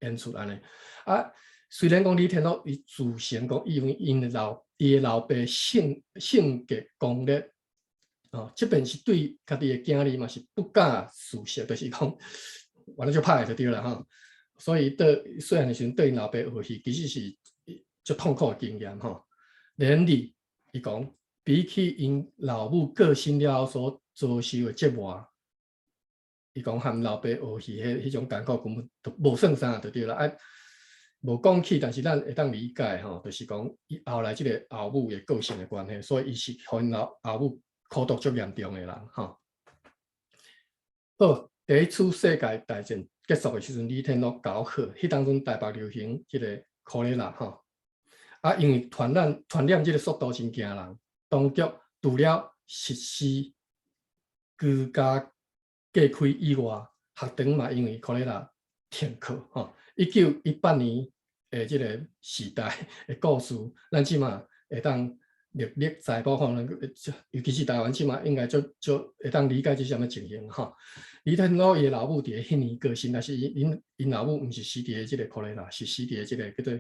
演出安尼。啊，虽然讲李天禄伊自称讲因的老爸性格刚烈。哦，即边是对家己的囝儿嘛是不敢事实，就是讲，完了就歹就对了哈。所以虽然的时阵对因老爸学戏，其实是足痛苦的经验哈。连理伊讲，比起因老母过身了后所遭受的折磨，伊讲和老爸学戏迄种感觉根本都无算啥就对了。啊，无讲起，但是咱会当理解吼，就是讲伊后来即个后母的个性的关系，所以伊是互因后母。苦毒足严重的人吼。好，第一次世界大战结束的时阵，李天禄搞好，迄当阵台北流行即个可勒拉吼。啊，因为传染即个速度真惊人，当局除了实施居家隔开以外，学堂嘛因为可勒拉停课吼。1918年即个时代的故事，咱即马会当。历历在目可能，尤其是台湾即嘛，应该就会当理解这什么情形哈。李天禄伊老母伫迄年过身，但是因老母毋是死伫即个可勒拉，是死伫即个叫做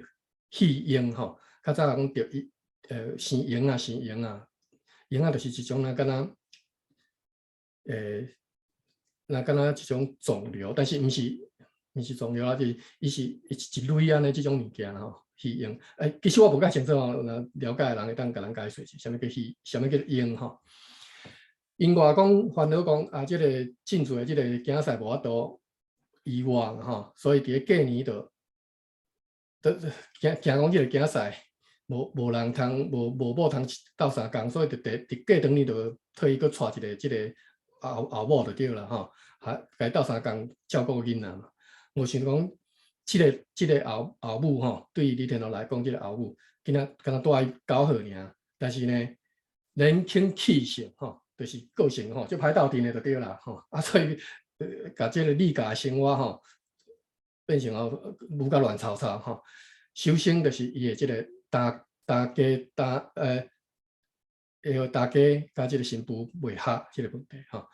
肺炎吼。较早人讲着生炎啊，炎啊就是一种敢若敢若一种肿瘤，但是毋是肿瘤啊，就是伊是一类安尼即种物件吼。肺炎，其实我无介清楚哦，了解的人会当甲咱解释是啥物叫肺，啥物叫炎吼。因外讲烦恼讲啊，即个进驻的即个竞赛无法度以外吼，所以伫隔年就惊讲即个竞赛无人通无某通斗相共，所以就伫隔当年就退伊去带一个即个后某就对啦吼，甲斗相共照顾囡仔嘛。我想讲。即个后母吼，对于李天禄来讲，即个后母，敢若大伊9岁尔，但是呢，年轻气盛吼，就是个性吼，就歹斗阵的就对啦吼。啊，所以甲即个李家生活吼，变成愈甲乱糟糟吼。首先就是伊的即个大家甲即个新妇袂合即个问题吼。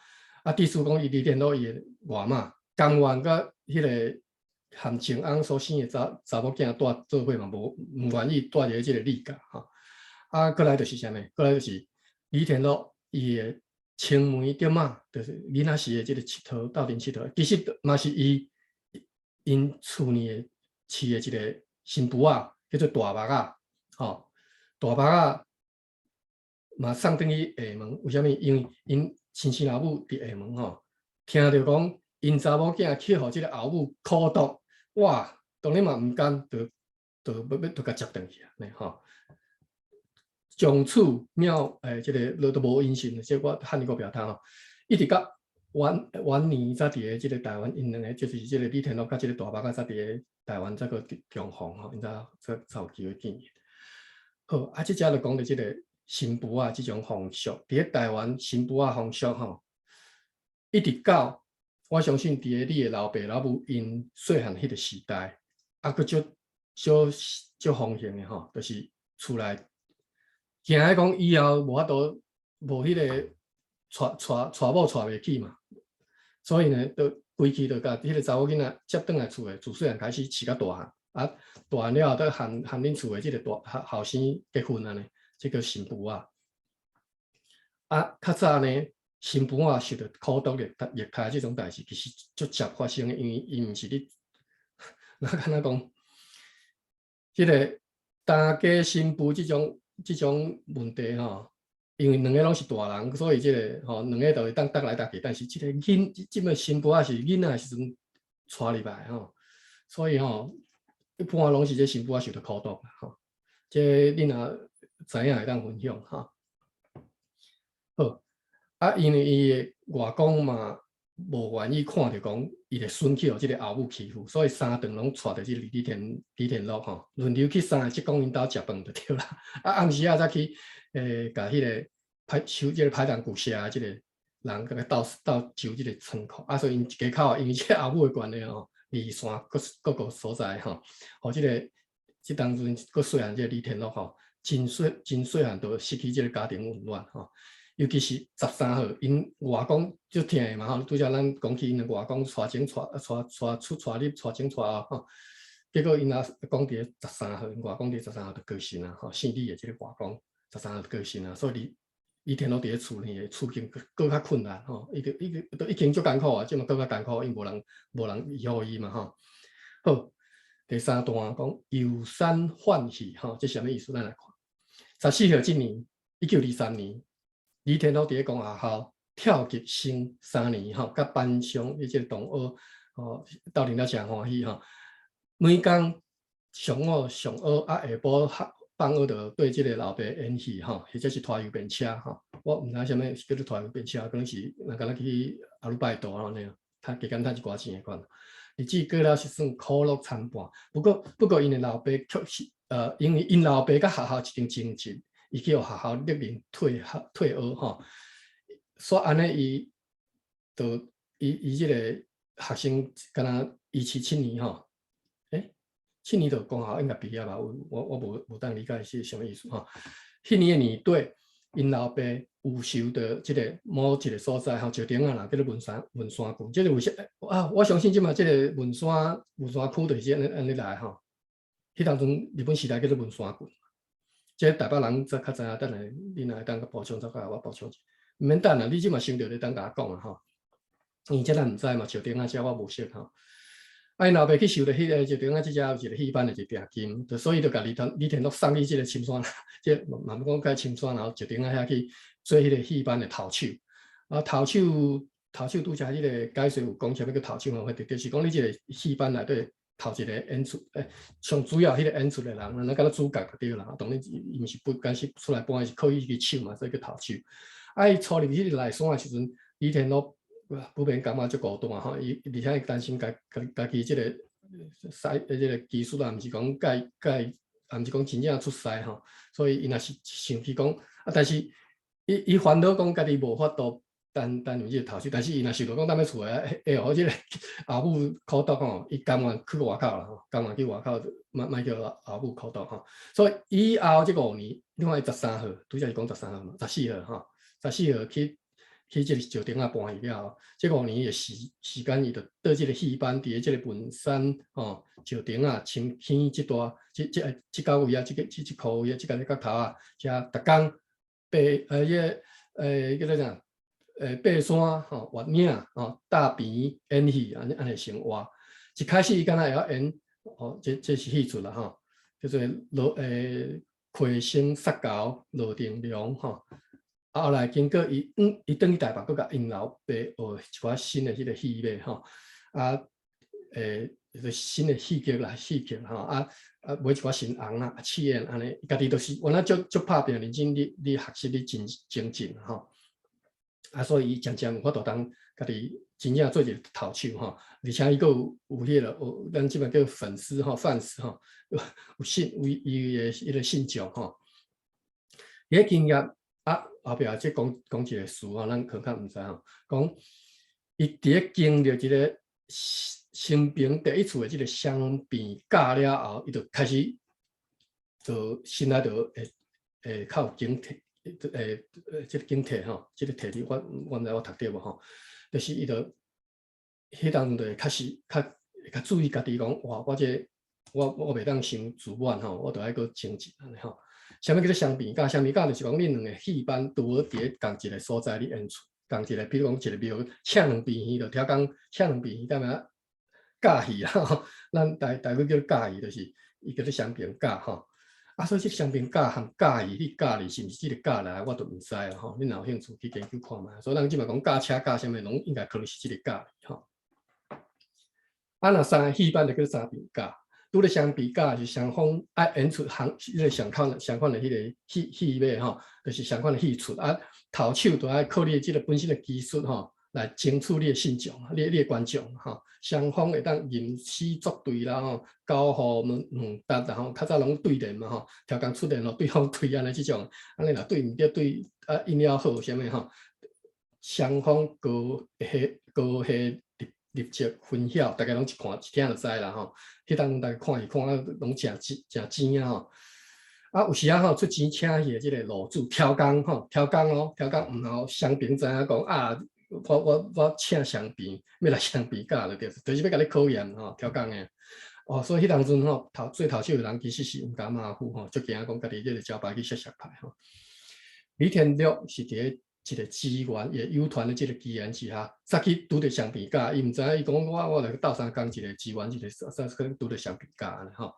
啊，第四讲伊李天禄伊的外妈，甘愿甲迄个。含情翁所生的查某囝带做伙嘛，无唔愿意带入即个李家吼。啊，过来就是啥物？过来就是李天禄伊的青梅竹马，就是囡仔时的即个佚佗，斗阵佚佗，其实嘛是因厝内的饲的一个新妇啊，叫做大目啊，吼，大目啊嘛送转去厦门，为虾米？因为因亲老母伫厦门吼，听着讲因查某囝去互即个后母苦毒。哇，当然嘛毋甘，就甲接转去啊，吼。从此即个都无音信，即我汉语国表达吼。一直到晚年才伫个即个台湾，因两个就是即个李天禄甲即个大伯啊，才伫个台湾才个重逢吼，因才有机会见面。好，啊，即只就讲到即个新妇啊，即种风俗，伫个台湾新妇啊风俗吼，一直到我相信伫个你的老爸老母因细汉迄个时代，啊，佫少风行的吼，就是厝内惊迄讲以后无法度无迄个娶某娶袂起嘛，所以呢，就规矩就甲迄个查某囡仔接转来厝诶，自细汉开始饲到大汉，啊，大汉了后，再含恁厝诶即个大后生结婚安尼，即叫新妇啊。啊，较早呢，新妇啊受到苦毒虐待即种代志，其实足常发生诶，因为伊毋是你，那敢若讲，即个大家新妇即种问题吼。因为两个拢是大人，所以即个吼两个就会当搭来搭去。但是即个即个新妇仔是囡仔时阵带入来吼，所以吼一般拢是这新妇仔受到苦毒吼。即恁若知影会当分享吼。好，啊，因为伊的外公嘛无愿意看着讲伊的孙去互即个后母欺负，所以三顿拢带着即个李天禄吼，轮流去三个即公因兜食饭就对啦。啊，暗时啊才去甲迄个收即个排档古社即个人甲佢斗收即个仓库，啊，所以因一家口因为即个后母的关系吼，离山各个所在吼，互即当阵个细汉即个李天禄吼，真细汉就失去即个家庭温暖吼。尤其是13号，因外公足疼的嘛吼，拄则咱讲起因外公带情带入带情带后吼，结果因也讲伫13号，因外公伫13号就过身啊吼，姓李的即个外公13号就过身啊，所以李天禄伫咧厝里的处境更较困难吼，已经足艰苦啊，即嘛更较艰苦，因无人依护伊嘛吼。好，第三段讲游山唤喜吼，这什么意思？咱来看。14号即年，1923年。李天禄伫咧公学校跳级升3年吼，甲班上即个同学吼斗阵了诚欢喜吼。每工上午上学啊，下晡放学就对即个老爸演戏吼，或者是拖邮便车吼。我毋知啥物叫做拖邮便车，可能是敢若去阿鲁拜岛安尼啊，加减趁一寡钱诶款。日子过了是算苦乐参半，不过因诶老爸确实因为因老爸甲学校一定争执。伊去学校勒令退学吼，所以安尼伊就伊即个学生敢若177年吼，7年就公校应该毕业吧？我无当理解是什么意思吼。迄年的年底，因老爸有收到即个某一个所在吼，石顶啊啦，叫做文山区，即个为什啊？我相信即嘛，即个文山区就是安尼来吼。迄当阵日本时代叫做文山区。即台北人则较知影，等下你若会当补充，再甲我补充者。毋免等啦，你即嘛想着你当甲我讲啊吼。因为即咱毋知嘛，石顶仔遮我无识吼。啊，因老爸去收着迄个石顶仔即只有一个戏班的一个定金，所以就甲李天禄送去即个深山，即嘛要讲甲深山，然后石顶仔遐去做迄个戏班的头手。啊，头手拄则迄个解说有讲啥物叫头手嘛？就是讲你即个戏班内底。头一个演出，上主要迄个演出的人，咱敢若主角就对啦。当然，伊毋是不干是出来搬，是靠伊去手嘛，所以叫头手。啊，伊初入去内山的时阵，李天禄不免感觉足孤单吼，伊而且担心家己即个即个技术啊，毋是讲也毋是讲真正出师吼，所以伊若是想去讲，啊，但是伊烦恼讲家己无法度。担任即个头手，但是伊若想到讲踮咧厝诶，会互即个后母苦毒吼，伊甘愿去外口啦吼，甘愿去外口，莫叫后母苦毒吼。所以以后即5年，你看伊13号，拄则是讲13号嘛，14号吼，14号去即个石顶仔搬去了后，即5年诶时间，伊就倒即个戏班，伫即个文山吼石顶仔深起即段即九位啊，即箍位啊，即个角头啊，遮逐工叫做啥？爬山吼、越岭吼、大坪演戏安尼生活。一开始伊敢若会晓演哦，这是戏出啦吼，叫做魁星杀猴罗定良吼。后来经过伊转去台北，佫甲因老爸学一寡新的迄个戏码吼，新的戏剧吼买一寡新红啦、试演安尼，家己都是原来足拍拼认真，你学习你精进吼。所以伊渐渐有法度当家己真正做一个头手吼，而且伊个有迄个咱即摆叫粉丝吼、fans 吼，有信有伊的迄个信众吼。伊个经验后壁即讲一个事吼，咱可能毋知吼，讲伊伫咧经历一个生病第一次的即个相病假了后，伊就开始就心内就会较有警惕。即个警惕吼，即个体力，我毋知我读对无吼，就是伊就迄当阵就会会较注意家己讲，哇，我袂当伤自满吼，我着爱搁精进安尼吼。啥物叫做相比较？相比较就是讲恁两个戏班拄好伫咧同一个所在咧演出，同一个，比如讲一个庙请两边戏，就挑工请两边戏，干嘛教戏啊？吼，咱台语叫教戏，就是伊叫做相比教吼。所以即相比教含教义，你教哩是毋是即个教来，我都毋知啊吼。恁若有兴趣去研究看觅。所以咱即摆讲教车教啥物，拢应该可能是即个教吼。若三戏班就叫三比教，拄咧相比较是双方爱演出迄个相款的迄个戏码吼，就是相款的戏出头手都爱靠你即个本身的技术吼来争取你的信众，你的观众吼，双方会当吟诗作对啦吼，交互问答然后较早拢对联嘛吼，调工出联咯，对方对安尼即种，安尼若对毋对对音了好啥物吼，双方高立即分晓，大家拢一看一听就知啦吼。迄当大家看伊看拢诚钱啊吼。有时吼出钱请迄个即个路主挑工吼，挑工毋好相平知影讲我请相平，要来相比较就对，就是要甲你考验吼，挑工诶。所以迄当阵吼最头手诶人其实是毋敢马虎吼，足惊讲家己即个招牌去摔牌吼。李天禄是伫咧一个资源也有团的这个机缘之下，早去拄着相比较，伊毋知影伊讲我来斗相共一个资源，一个拄着相比较安尼吼，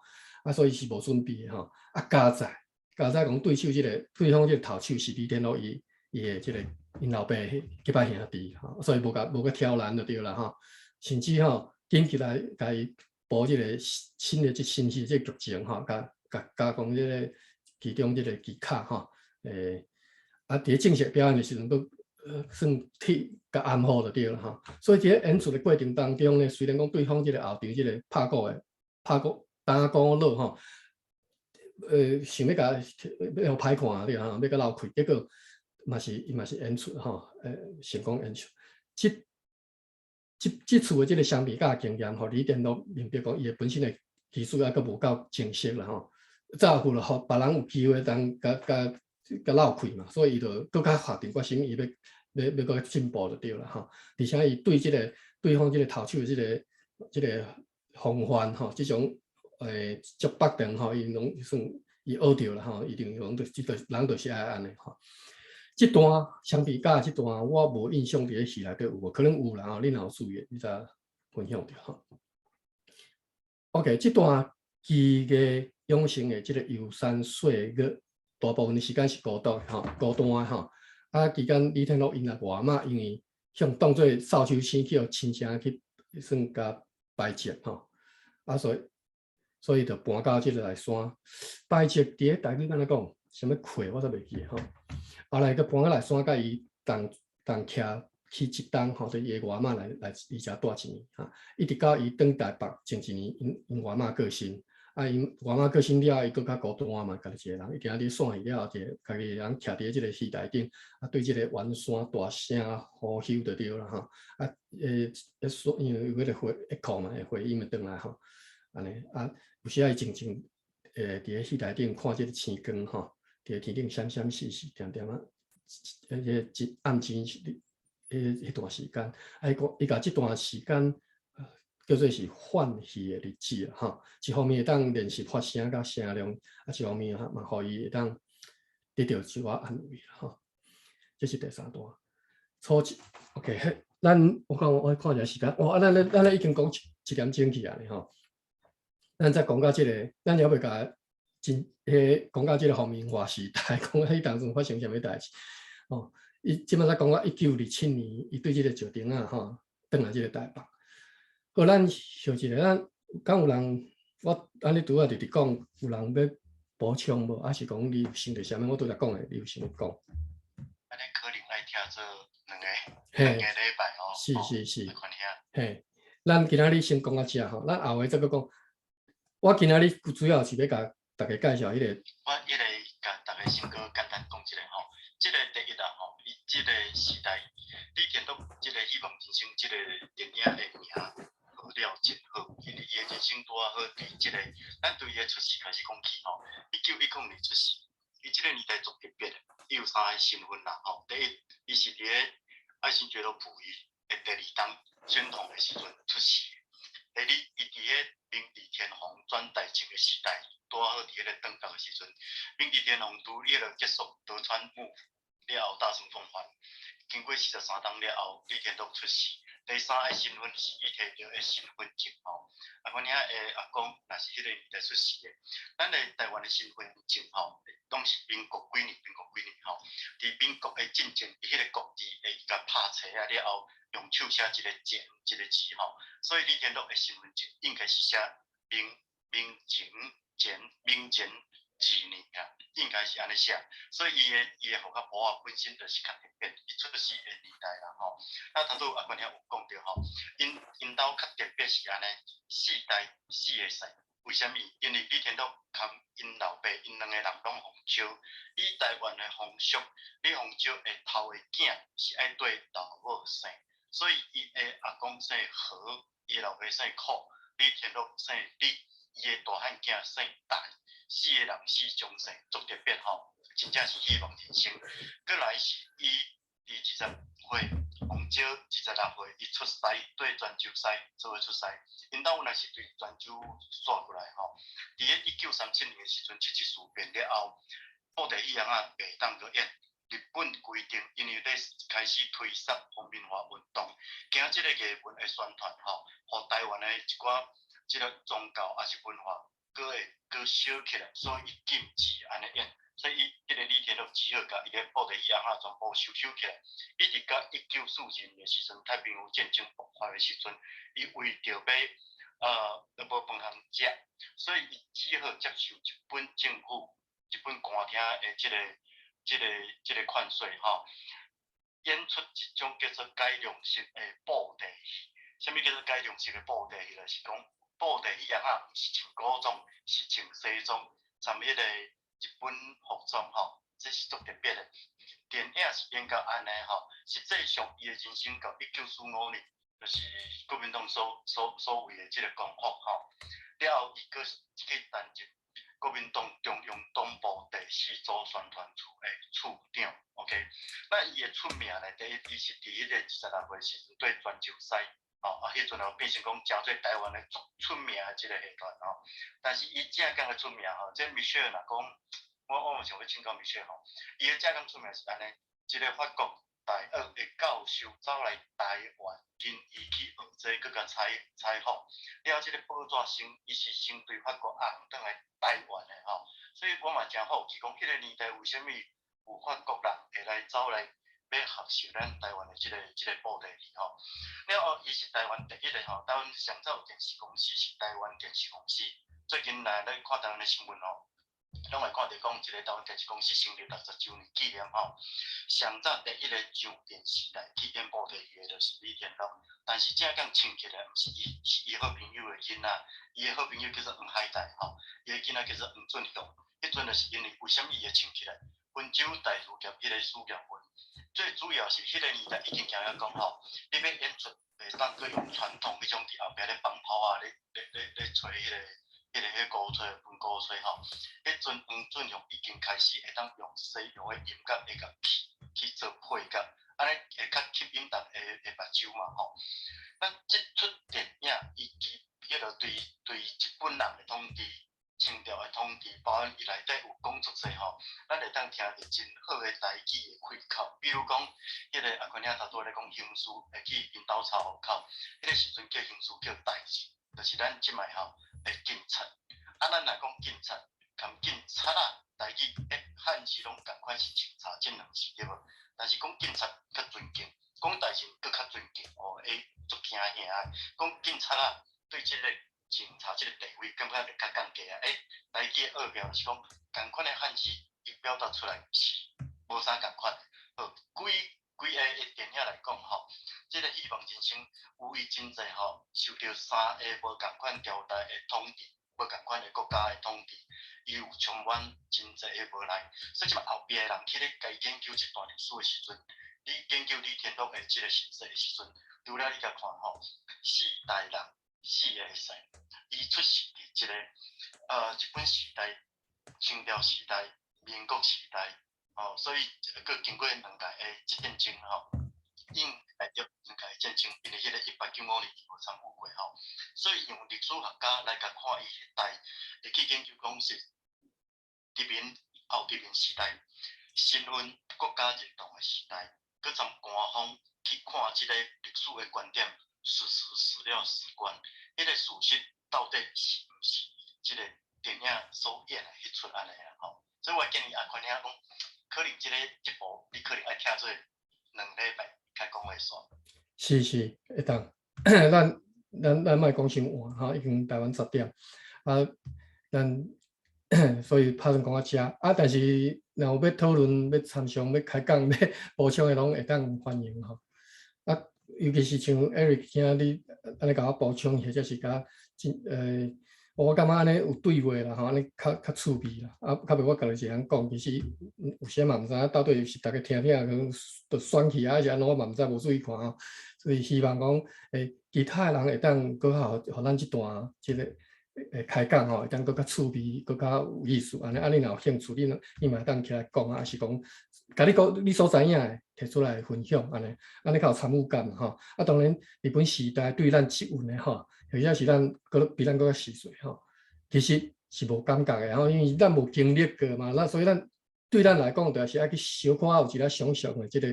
所以是无准备吼，加在讲对手对方这个头手是李天禄伊的这个因老爸结拜兄弟吼，所以无个挑难就对啦吼，甚至吼紧起来甲伊补这个新的新戏这剧情吼，加讲这个其中这个技巧吼，伫正式表演的时阵，都算替甲安好就对了吼。所以伫演出的过程当中呢，虽然讲对方即个后场即个拍鼓打鼓佬吼，想要甲要歹看对吼，要甲闹开，结果伊嘛是演出吼，成功演出。即次的即个相比较经验吼，李天禄明白讲伊本身的技术还佫无够精细啦吼，早有了互别人有机会当甲闹开嘛，所以伊就更加下定决心，伊要搁进步就对啦吼。而且伊对对方即个头手的即个风范吼，即种足北长吼，伊拢算伊学着啦吼，一定讲人就是爱安尼吼。即段相比较即段我无印象伫咧戏内底有无，可能有啦吼，恁若有注意，你才分享着吼。OK， 即段技艺养成的即个游山岁月。大部分的时间是孤单吼，期间李天禄因也外妈，因为想当做扫帚星去互亲情去算甲拜节吼，所以就搬到即个内山拜节。伫咧台语安怎讲？啥物会我都袂记吼。后来佮搬到内山，甲伊同徛去一冬吼，就伊外妈来伊遮住一年哈，一直到伊转台北前一年，因外妈过身。因外妈过身了，伊佫较孤单嘛，家己一个人，伊行伫山去了后，一个家己人徛伫即个戏台顶，对即个远山大声呼休就对啦吼。因为有迄个echo嘛，回音咪转来吼，安尼有时伊静静伫咧戏台顶看即个星光吼，伫天顶闪闪烁烁，点点暗前迄段时间，伊甲即段时间。叫做是欢喜的日子哈，一方面会当练习发声甲声量，一方面嘛，互伊会当得到一寡安慰哈。这是第三段。初一 ，OK， 我看一下时间，咱已经讲1点钟去啊，吼。咱再讲到这个，咱要袂甲讲到这个方面话时代，讲迄当中发生啥物代志哦。伊即摆咱讲到1927年，伊对这个石碇啊，吼，转来这个台北。好，咱想一个，敢有人我安尼拄仔直讲，有人要补充无？还是讲你有想着啥物？我拄则讲诶，你有想讲？安尼可能来听做两个嘿，礼拜哦，是，款遐。嘿，咱今仔日先讲到遮吼，咱后尾再搁讲。我今仔日主要是要甲大家介绍迄个。我甲大家先简单讲一下吼，即个第一啦吼，伊即个时代，李天禄即个希望人生即个电影的名好了真好，因为伊的人生拄啊好伫即个，咱对伊的出世开始讲起吼，1910年出世，伊即个年代足特别的，伊有3个身份啦吼，第一，伊是伫个爱新觉罗溥仪的第2代宣统的时阵出世。第二，伊伫个明治天皇转代靖的时代，拄好伫迄个登革的时阵，明治天皇拄迄个结束德川幕府了后，大政奉还，经过43冬了后，李天禄出世。第3个身份是伊摕到的身份证吼，阮遐的阿公若是迄个年代出世的，咱的台湾的身份证吼，拢是民国几年吼，伫民国的进前，伊迄个国字会甲拍切啊了后，用手写一个简一个字吼，所以李天禄的身份证应该是写明前2年啊，应该是安尼写，所以伊的户口簿啊本身就是较特别，伊出世的年代啦吼。那头拄阿官遐有讲着吼，因兜较特别是安尼4代4个姓，为虾米？因为李天禄含因老爸因2个人拢封招，以台湾的风俗，你封招的头的囝是爱对老母姓，所以伊的阿公姓何，伊老爸姓寇，李天禄姓李，伊的大汉囝姓戴。4个人4种姓，足特别吼，真正是希望人生。过来是伊伫20岁，洪招26岁，伊出师对泉州师做伙出师。因兜若是对泉州刷过来吼，伫个1937年的时阵，七七事变了后，布袋戏啊袂当个演。日本规定，因为咧开始推动皇民化运动，惊即个艺文的宣传吼，互台湾的一寡即个宗教也是文化。佫烧起来，所以伊禁止安尼演，所以伊迄个李天禄只好甲伊个布袋戏啊全部收起来。一直到1942年的时阵，太平洋战争爆发的时阵，伊为着要无饭通食，所以伊只好接受日本政府、日本官厅的即个款税吼，演出一种叫做改良式的布袋戏。啥物叫做改良式的布袋戏？就是讲。布袋戏啊，毋是穿古装，是穿西装，穿迄个日本服装吼，这是足特别的。电影是演到安尼吼，实际上伊的人生到1945年，就是国民党所为的即个功法吼。了后，伊佫去担任国民党中央党部第4组宣传处的处长。OK， 那伊的出名呢，第一，伊是伫迄个26岁时阵对泉州师。迄阵变成讲真做台湾的足出名的即个戏团吼，但是伊正讲的出名吼，即Michelle若讲，我嘛想要请教Michelle吼，伊的正讲出名是安尼，一个法国大学的教授走来台湾，跟伊去学这佫甲采访，了即个报纸先，伊是先对法国红转来台湾的吼，所以我嘛真好奇讲，迄个年代为虾米有法国人会来走来？要学习咱台湾的即个布袋戏吼，了后伊是台湾第一个吼，台湾上早电视公司是台湾电视公司。最近咱看台湾的新闻吼，拢会看到讲一个台湾电视公司成立60周年纪念吼。上早第一个上电视台去演布袋戏的就是李天禄，但是正讲请起来，毋是伊，是伊好朋友的囡仔，伊的好朋友叫做黄海岱吼，伊的囡仔叫做黄俊雄。迄阵就是因为为虾米伊会请起来？温州大事业迄个事业分。最主要是迄个年代已经惊讲吼，你要演出袂当阁用传统迄种伫后壁咧放炮啊，咧吹迄鼓吹、分鼓吹吼。迄阵黄俊雄已经开始会当用西洋的音乐会甲去做配角，安尼会较吸引人的目睭嘛吼。咱即出电影，伊迄个对日本人的统治。清朝的统治，包含伊内底有讲足济吼，咱会当听着真好的台语的开口。比如讲，迄个阿坤遐头拄咧讲刑事会去因兜抄户口，迄个时阵叫刑事叫代志，就是咱即卖吼的警察。啊，咱若讲警察，含警察啊，台语汉字拢共款是警察这两字对无？但是讲警察较尊敬，讲代志佫较尊敬哦，会足惊吓的。讲警察啊，对即个。警察即个地位感觉会较降低啊！台语的奥妙是讲，共款的汉字，伊表达出来是无啥共款。好，几生有伊真侪吼受到三个无共款朝代的统治，无共款的国家的统治，伊有充满真侪的无奈。所以即摆后壁的人去咧家研究这段历史的时阵，你研究李天禄的即个形势的时阵，除了你甲看吼，四代人死的会使，伊出世伫即个日本时代、清朝时代、民国时代，所以佮经过2届的战争吼，应来着2届战争，因为迄个1895年伊无参与过吼，所以用历史学家来甲看伊迄代，会去研究讲是殖民后殖民时代，身份国家认同的时代，佮从官方去看即个历史的观点，事实、史料、史观，迄个事实到底是毋是即个电影所演的迄出安尼啊吼？所以我建议也看听讲，可能即部你可能爱听做2礼拜开讲会煞。是会当，咱莫讲伤晚吼，已经台湾10点啊，所以拍算讲到遮啊，但是若有要讨论、要参详、要开讲、要补充的，拢会当欢迎吼。啊，尤其是像 Eric 今你安尼甲我补充，或者是甲我感觉安尼有对话啦吼，安尼较趣味啦。啊，较袂我家己一人讲，其实有些嘛毋知影到底是大家听可能就选去啊，还是安怎，我嘛毋知，无注意看吼。所以希望讲其他的人会当搁较互咱即段即个开讲吼，会当搁较趣味，搁较有意思。安尼你若有兴趣，你嘛当起来讲啊，还是讲甲你讲你所知影的摕出来分享，安尼较有参与感吼。啊，当然日本时代对咱即运的吼。或者是咱比咱搁较细细吼，其实是无感觉的吼，因为咱无经历过嘛，所以对咱来讲，就是爱去小可有一个想象的即个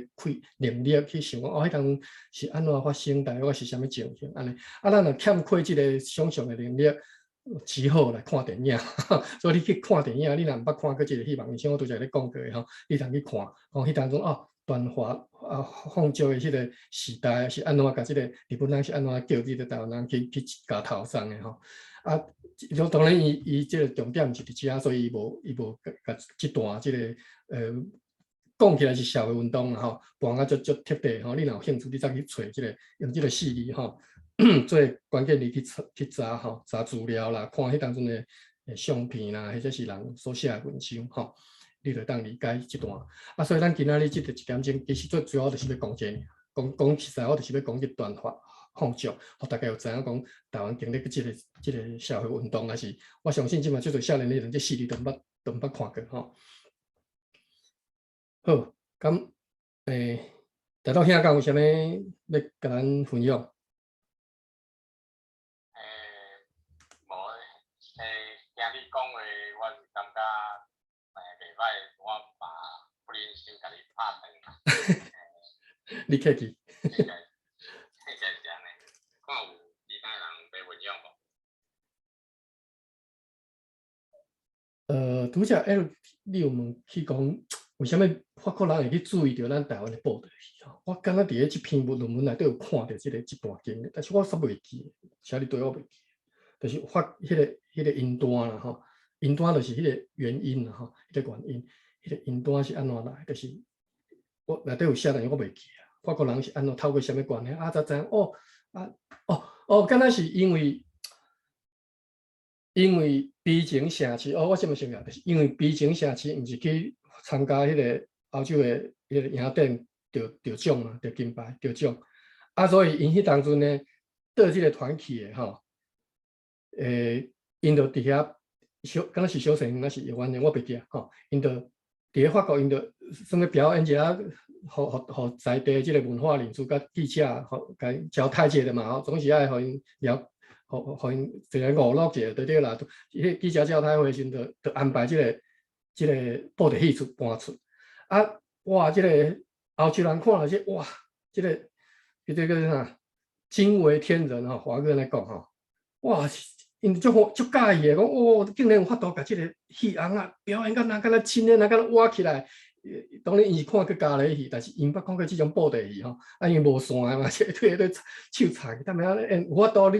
能力去想讲，迄当是安怎发生，大概是啥物情形安尼。啊，咱若欠缺即个想象的能力，只好来看电影。所以你去看电影，你若毋捌看过即个希望，像我拄则咧讲过的吼，你通去看，讲迄当中断华放照的迄个时代是安怎甲即个日本人是安怎叫即个台湾人去甲头上的吼啊，当然伊即个重点是伫遮，所以伊无甲即段即个讲起来是社会运动啦吼，办啊足贴地吼，你若有兴趣，你再去找即个用即个四字吼做关键字去查吼，查资料啦，看迄当中的相片啦，或者是人所写的文章吼。你就当理解即段啊，所以咱今仔日即个1点钟，其实最主要就是要讲这个，讲实在，我就是要讲这段放照，互大家有知影讲台湾经历即个社会运动，还是我相信即嘛最侪少年的人，这4字都毋捌看过吼。好，咁大家听讲有啥物要甲咱分享？无听你讲话，我是感觉。我把不忍心甲你拍断。你客气。应该是安尼，看有其他人要分享无？拄则 Eric， 你有问去讲，为什么法国人会去注意到咱台湾的报道戏吼？我敢若伫即篇论文内底有看到即段经历，但是我煞袂记，请你对我袂记，就是迄个因端啦吼，因端就是迄个原因啦吼，迄个原因。迄个因端是安怎来？就是我内底有写，但是我袂记啊。法国人是安怎透过啥物关系才知影敢若是因为悲情城市我什么想起，就是因为悲情城市毋是去参加迄个欧洲的迄个影展得奖嘛，得金牌得奖所以因迄当阵呢，倒即个团去的吼，因就伫遐敢若是小城，那是有关的，我袂记吼，因就。伫咧法国，因就算咧表演一下，互在地即个文化领袖甲记者，甲交太济的嘛，总是爱互因互因一个娱乐者对啦。迄记者交太会时，就安排即个报道戏出搬出。哇！即个欧洲人看了哇，即个啥惊为天人吼，华语来讲吼，哇！因足介意的，讲竟然有法度甲即个戏红表演甲若敢若亲的，若敢若活起来。当然，伊是看去加咧戏，但是因捌看过即种布袋戏吼，因无线嘛，对对手插去，但咩有法度？你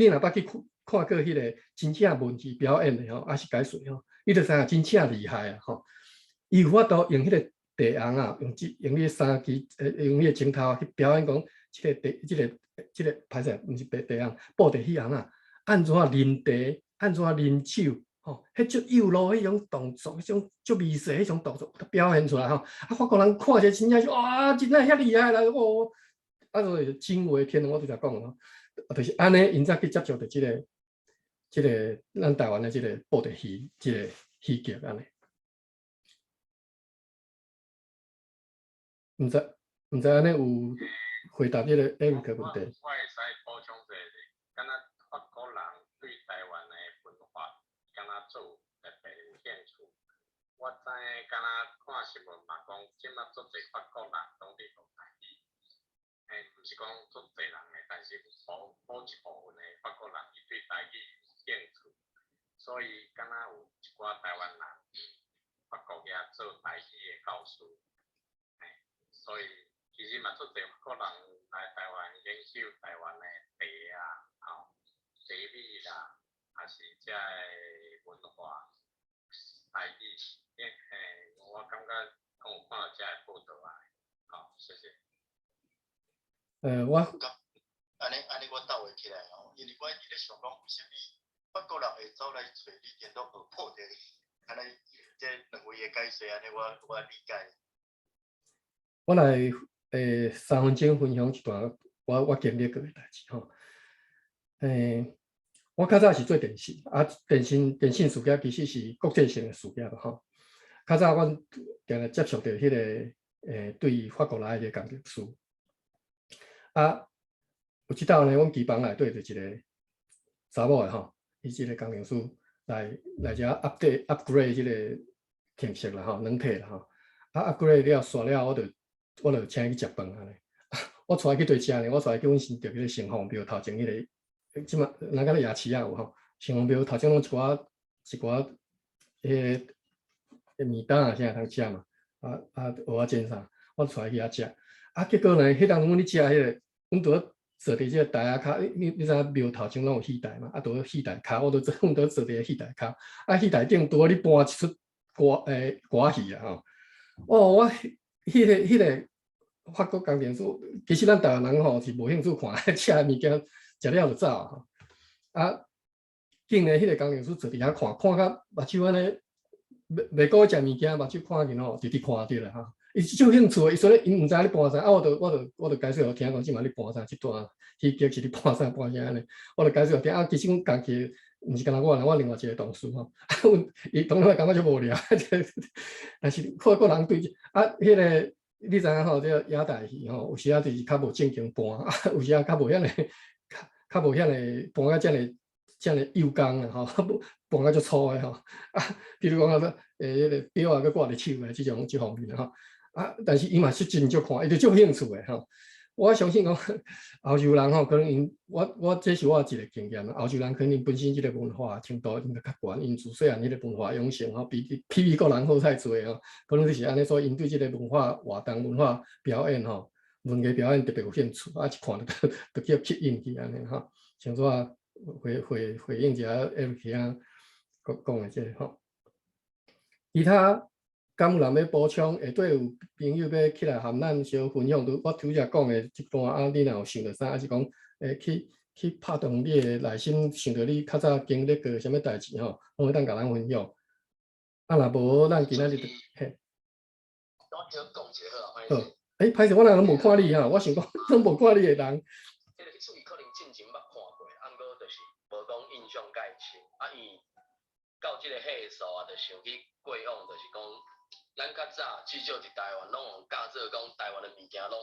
若捌去看过迄个真正文戏表演的吼，还是解说吼，你就知影真正厉害吼。伊有法度用迄个地红用迄个衫旗，用迄个镜头去表演讲，即个歹势，毋是白茶红，布袋戏红啊，安怎啉茶，安怎啉酒，吼，迄足幼路迄种动作，迄种足微细迄种动作表现出来吼，啊，法国人看者真正是哇，真正遐厉害啦，哦，啊，所以惊为天人，我拄则讲咯，就是安尼，因才去接触到即个咱台湾的即个布袋戏，即个戏剧安尼。毋知安尼有回答这个 Eric 的问题。我会使补充一下，敢若法国人对台湾的文化，敢若做特别有兴趣。我知影，敢若看新闻嘛，讲即马足侪法国人拢伫学台语，毋是讲足侪人的，但是某一部分的法国人伊对台语有兴趣，所以敢若有一寡台湾人法国遐做台语的教师。所以其实嘛，足侪法国人来台湾研究台湾的茶啊、茶米啦，还是遮个文化、台语。我感觉我有看到遮个报道啊。好，谢谢。我安尼我倒会起来吼，因为我伫咧想讲，为什么法国人会走来找你电脑学破的？安尼这两位的解释，安尼我理解。我来3分钟分享一段我经历过的代志吼。我较早是做电信，啊电信事业其实是国际性的事业吼。较早阮定定接触到迄个对法国来的工程师，啊有一道呢，阮机房内底就一个查某的吼，伊即个工程师来遮 upgrade 即个电线啦吼，软体啦吼，啊 upgrade 了煞了，我就请伊去食饭安尼。我带伊去对食呢，我带伊去阮新竹迄个城隍庙头前迄个，即马咱甲咧夜市啊有吼，城隍庙头前拢一寡迄个面档啊啥通食嘛，蚵仔煎啥，我带伊去遐食。啊，结果呢，迄当阮咧食迄个，阮拄好坐伫即个台仔骹，你知影庙头前拢有戏台嘛？啊，拄好戏台骹，阮拄好坐伫个戏台骹，啊，戏台顶拄好咧搬一出歌戏啊吼。哦，我迄个法国工程师，其实咱台湾人吼是无兴趣看，吃物件食了就走啊。啊，竟然迄个工程师坐伫遐看到目睭安尼，袂顾食物件，目睭看见吼，直直看着啦吼。伊就兴趣，伊说咧，伊毋知咧搬啥，啊，我就解释互听讲，即马咧搬啥，即段戏剧是咧搬啥搬啥安尼，我就解释互听。啊，其实阮家己毋是干那我啦，我另外一个同事吼，伊当然感觉就无聊，但是法国人对啊，迄个你知影吼，这个亚台戏吼，有时啊就是较无正经搬，啊，有时啊较无遐个，较无遐个搬啊遮个幼工啦吼，搬啊足粗诶吼，啊，比如讲迄个表啊，佮挂伫手诶，即方面吼。啊，但是伊嘛是真足看，伊就足兴趣诶吼。我相信讲欧洲人吼，可能我这是我一个经验啦。欧洲人可能本身即个文化程度应该较悬，因自细汉迄个文化养成吼，比美国人好太侪吼。可能就是安尼，所以因对即个文化活动、文化表演吼、文艺表演特别有兴趣，啊，一看就叫吸引去安尼吼。像说回应一下 Eric 啊讲诶即个吼，其他。敢有人要补充？下底有朋友要起来含咱小分享，我拄则讲的这段啊，你若有想到啥，还是讲去拍动你的内心，想到你较早经历过什么代志吼，拢会当甲咱分享。啊，若无咱今仔日嘿，好，歹势，我若拢无看你哈，我想讲拢无看你的人。这个属于可能进前捌看过，啊，毋过就是无讲印象介深。啊，伊到这个岁数啊，就想去过往，就是讲。咱较早至少伫台湾，拢有教做讲台湾的物件拢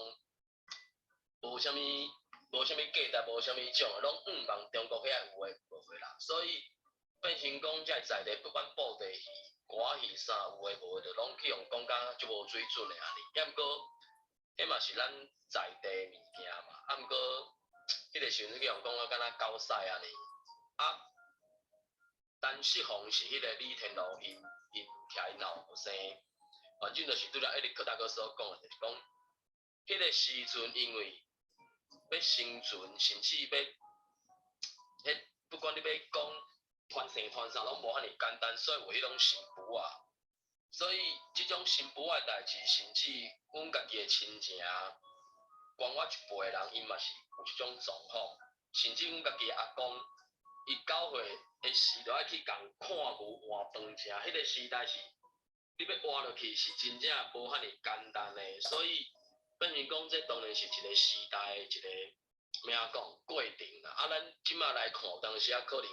无啥物价值，无啥物种，拢往中国遐有诶无回啦。所以变成讲遮在地，不管布袋戏、歌戏啥有诶无诶，就拢去用讲甲足无水准诶安尼。也毋过，迄嘛是咱在地物件嘛。啊，毋过迄个时阵去用讲啊，敢若狗屎安尼。啊，单适逢是迄个李天禄因徛因后生。反正就是拄则柯大哥所讲的，就是讲，迄个时阵因为要生存，甚至要，迄不管你要讲传承传啥，拢无遐尼简单，所以有迄种神符啊。所以即种神符的代志，甚至阮家己的亲情，管我一辈的人，因嘛是有即种状况，甚至阮家己阿公，伊9岁的时就爱去共看牛换饭食，迄个时代是你要活落去是真正无遐尼简单的，所以变成讲这当然是一个时代的一个咩啊讲过程啦。啊，咱即马来看，当时啊可能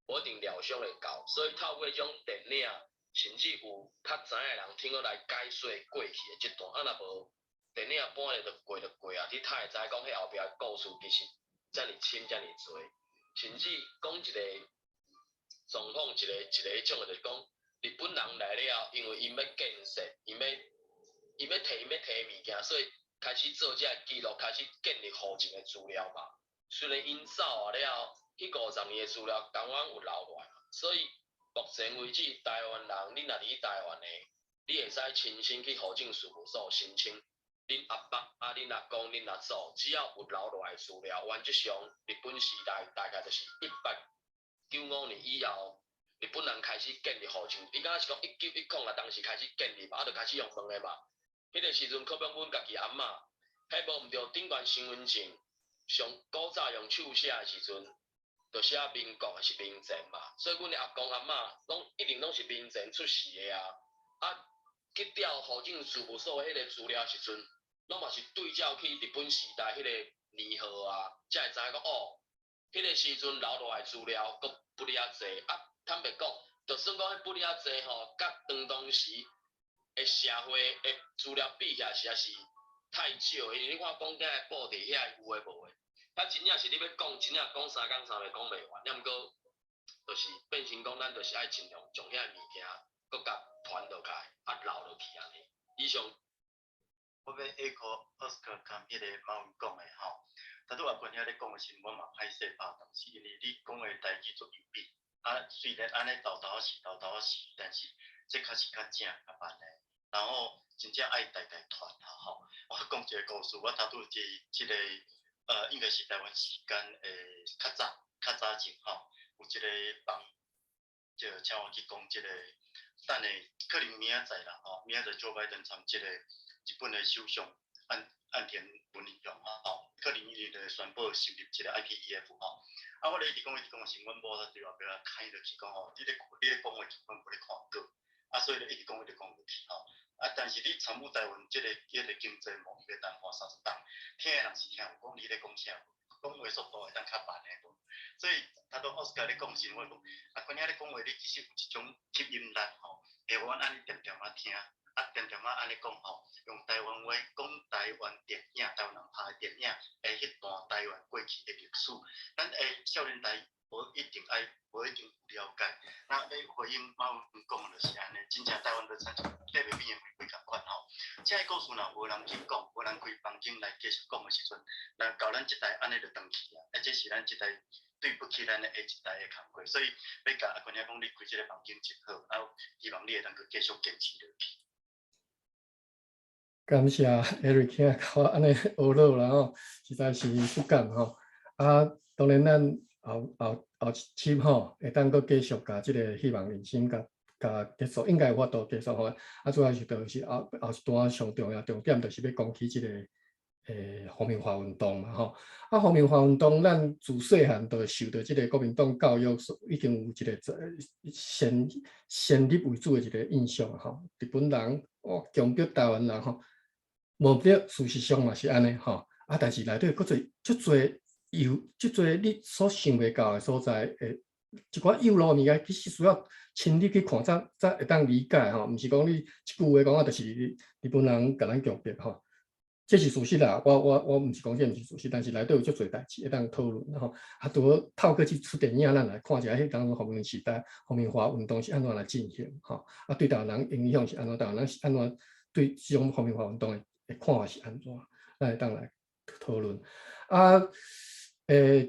无一定疗伤会到，所以透过这种电影，甚至有较知影的人听我来解说过去的这段，啊若无电影搬咧就过啊，你才会知讲迄后壁故事其实遮尔深遮尔多，甚至讲一个状况，一个种就是讲日本人来了，因为因要建设，因要摕物件，所以开始做这记录，开始建立后勤的资料嘛。虽然因走了，迄50年的资料同样有留落来，所以目前为止，台湾人你若伫台湾的，你会使亲身去户政事务所申请。恁阿伯、恁阿公、恁阿祖，只要有留落来资料，原则上日本时代大概就是1895年以后，日本人开始建立户政。伊敢若是讲1910啊，当时开始建立嘛，就开始用问的嘛。迄个时阵，可能阮家己阿嬷，迄无毋对，顶悬身份证，上古早用手写的时阵，就写民国还是民前嘛。所以阮的阿公阿嬷，一定拢是民前出世的啊。去调户政事务所的迄个资料时阵，拢嘛是对照去日本时代迄个年号啊，才会知影讲哦，迄个时阵留落来资料佫不哩啊济。坦白讲，就算讲迄不哩啊济吼，甲当时的社会的资料比起来，实在是太少。因为你看讲遐个布地遐有诶无诶，真正是你要讲，真正讲3讲3个讲袂完。毋过，就是变成讲，咱就是爱尽量将遐物件佫甲传落来，留落去安尼。以上。我要echo Oscar 甲迄个马文讲的吼，拄阿群遐咧讲的时，我嘛歹势拍动，是因为你讲的代志足有味。虽然安尼豆豆是，但是这确实较正较慢的。然后真正爱代传啦吼。我讲一个故事，我拄即个应该是台湾时间较早前吼，有一个网就请我去讲即个，等下可能明仔载啦吼，明仔载Joe Biden参即个日本的首相岸田文雄吼，可能伊就宣布成立一个 IPEF 吼。我咧一直讲是阮某在对后壁开落去讲吼，你咧讲话根本无咧看过，所以咧一直讲落去吼。但是你参与台湾即个经济贸易要当花30档，听的人是听，讲你咧讲啥，讲话速度会当较慢诶。所以拄奥斯卡咧讲时，我讲群遐咧讲话，你其实有一种吸引力吼，会阮安尼点啊听，点啊安尼讲吼，用台湾话讲台湾电影，台湾人拍的电影，迄段台湾过去的历史，咱少年代无一定有了解。那要回应马文讲就是安尼，真正台湾的产出咧袂变会共款吼。这个故事若无人去讲，无人开房间来继续讲的时阵，那到咱这代安尼就断去啊！这是咱这代对不起咱的下一代的工课，所以要甲阿群遐讲，你开这个房间真好，希望你会当去继续坚持落去。感谢 Eric 甲我安尼学落啦吼，实在是不敢吼。当然咱后一集吼，会当阁继续甲即个希望人生甲结束，应该有法度结束吼。主要是就是后一段上重要重点，就是要讲起即个皇民化运动嘛吼。皇民化运动，咱自细汉就受到即个国民党教育，已经有一个先入为主的一个印象吼。日本人强迫台湾人吼。无得，事实上嘛是安尼吼，但是内底佫足侪你所想袂到的所在，一寡幼路物件，其实需要亲自去看，才会当理解吼。毋是讲你一句话讲就是日本人甲咱强迫吼，这是事实啦。我毋是讲这毋是事实，但是内底有足侪代志会当讨论吼。拄透过即出电影，咱来看一下迄当皇民时代、皇民化运动是安怎来进行吼。对台湾人影响是安怎？台湾人是安怎对这种皇民化运动的看法是安怎？咱会当来讨论。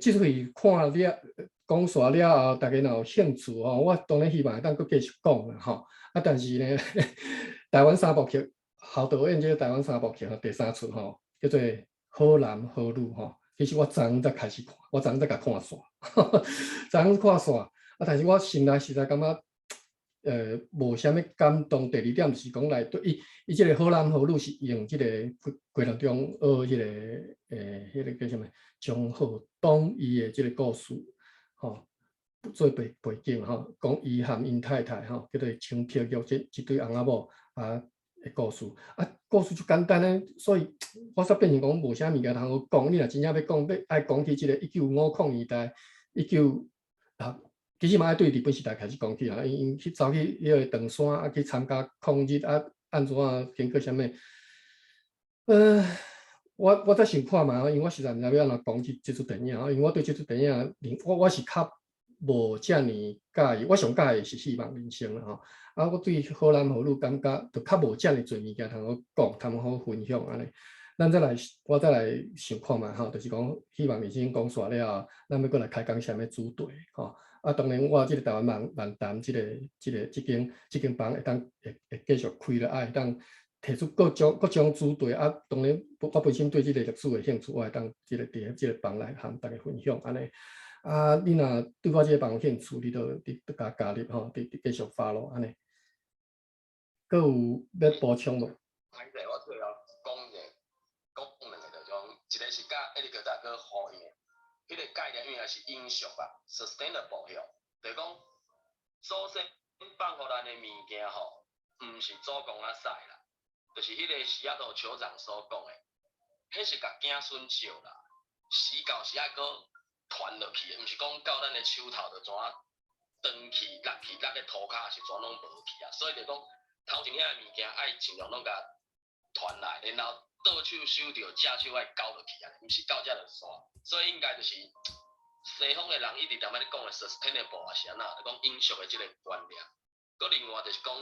即回看了讲煞了后，大家若有兴趣吼，我当然希望会当佫继续讲啦吼。但是呢，台湾3部曲侯导演即个台湾3部曲第3出吼，叫做《好男好女》吼。其实我昨昏才开始看，我昨昏才甲看煞，昨昏看煞。但是我心内实在感觉，无啥物感动。第二点就是讲来对伊即个好男好女是用即个过程中学迄个迄个叫啥物江鹤东伊的即个故事，吼。做背景吼，讲伊和因太太吼，叫做青漂玉即对翁仔某啊的故事啊，故事就简单咧，所以我煞变成讲无啥物件通好讲。你若真正要讲，要爱讲起即个1950年代其实嘛爱对日本时代开始讲起啊，因去走去迄个长山啊，去参加抗日啊，安怎啊，经过啥物？我再想看嘛，因为我实在毋知要安怎讲即出电影啊，因为我对即出电影，我是较无遮尔介意，我上介意是希望人生啦吼。啊，我对好男好女感觉就较无遮尔侪物件通好讲，通好分享安尼。我再来想看嘛吼，就是讲希望人生讲煞了后，咱要过来开讲啥物主题吼。啊，当然我即个台湾漫谈即间房会继续开落来，会当提出各种主题啊。当然我本身对即个历史的兴趣，我会当伫即个房内和大家分享安尼。啊，你若对我即个房有兴趣，你就加入吼，继续 follow 安尼。佫有要补充无？歹势，我最后讲两个，就种，一个是甲艾利克大哥呼应的，迄个概念应该是永续吧 ，sustainable 哟，就讲祖先放互咱的物件吼，毋是祖公仔使啦，就是迄个西雅图酋长所讲的，迄是甲子孙笑啦，时到时爱搁传落去，毋是讲到咱的手头就怎断去、落去、落个涂骹是怎拢无去啊，所以就讲头前遐个物件爱尽量拢甲传来，然后倒手收着，正手爱交落去啊，毋是到遮就煞，所以应该就是西方的人一直踮咧讲的 sustainable 啊是安那，就讲永续的即个观念。佮另外就是讲，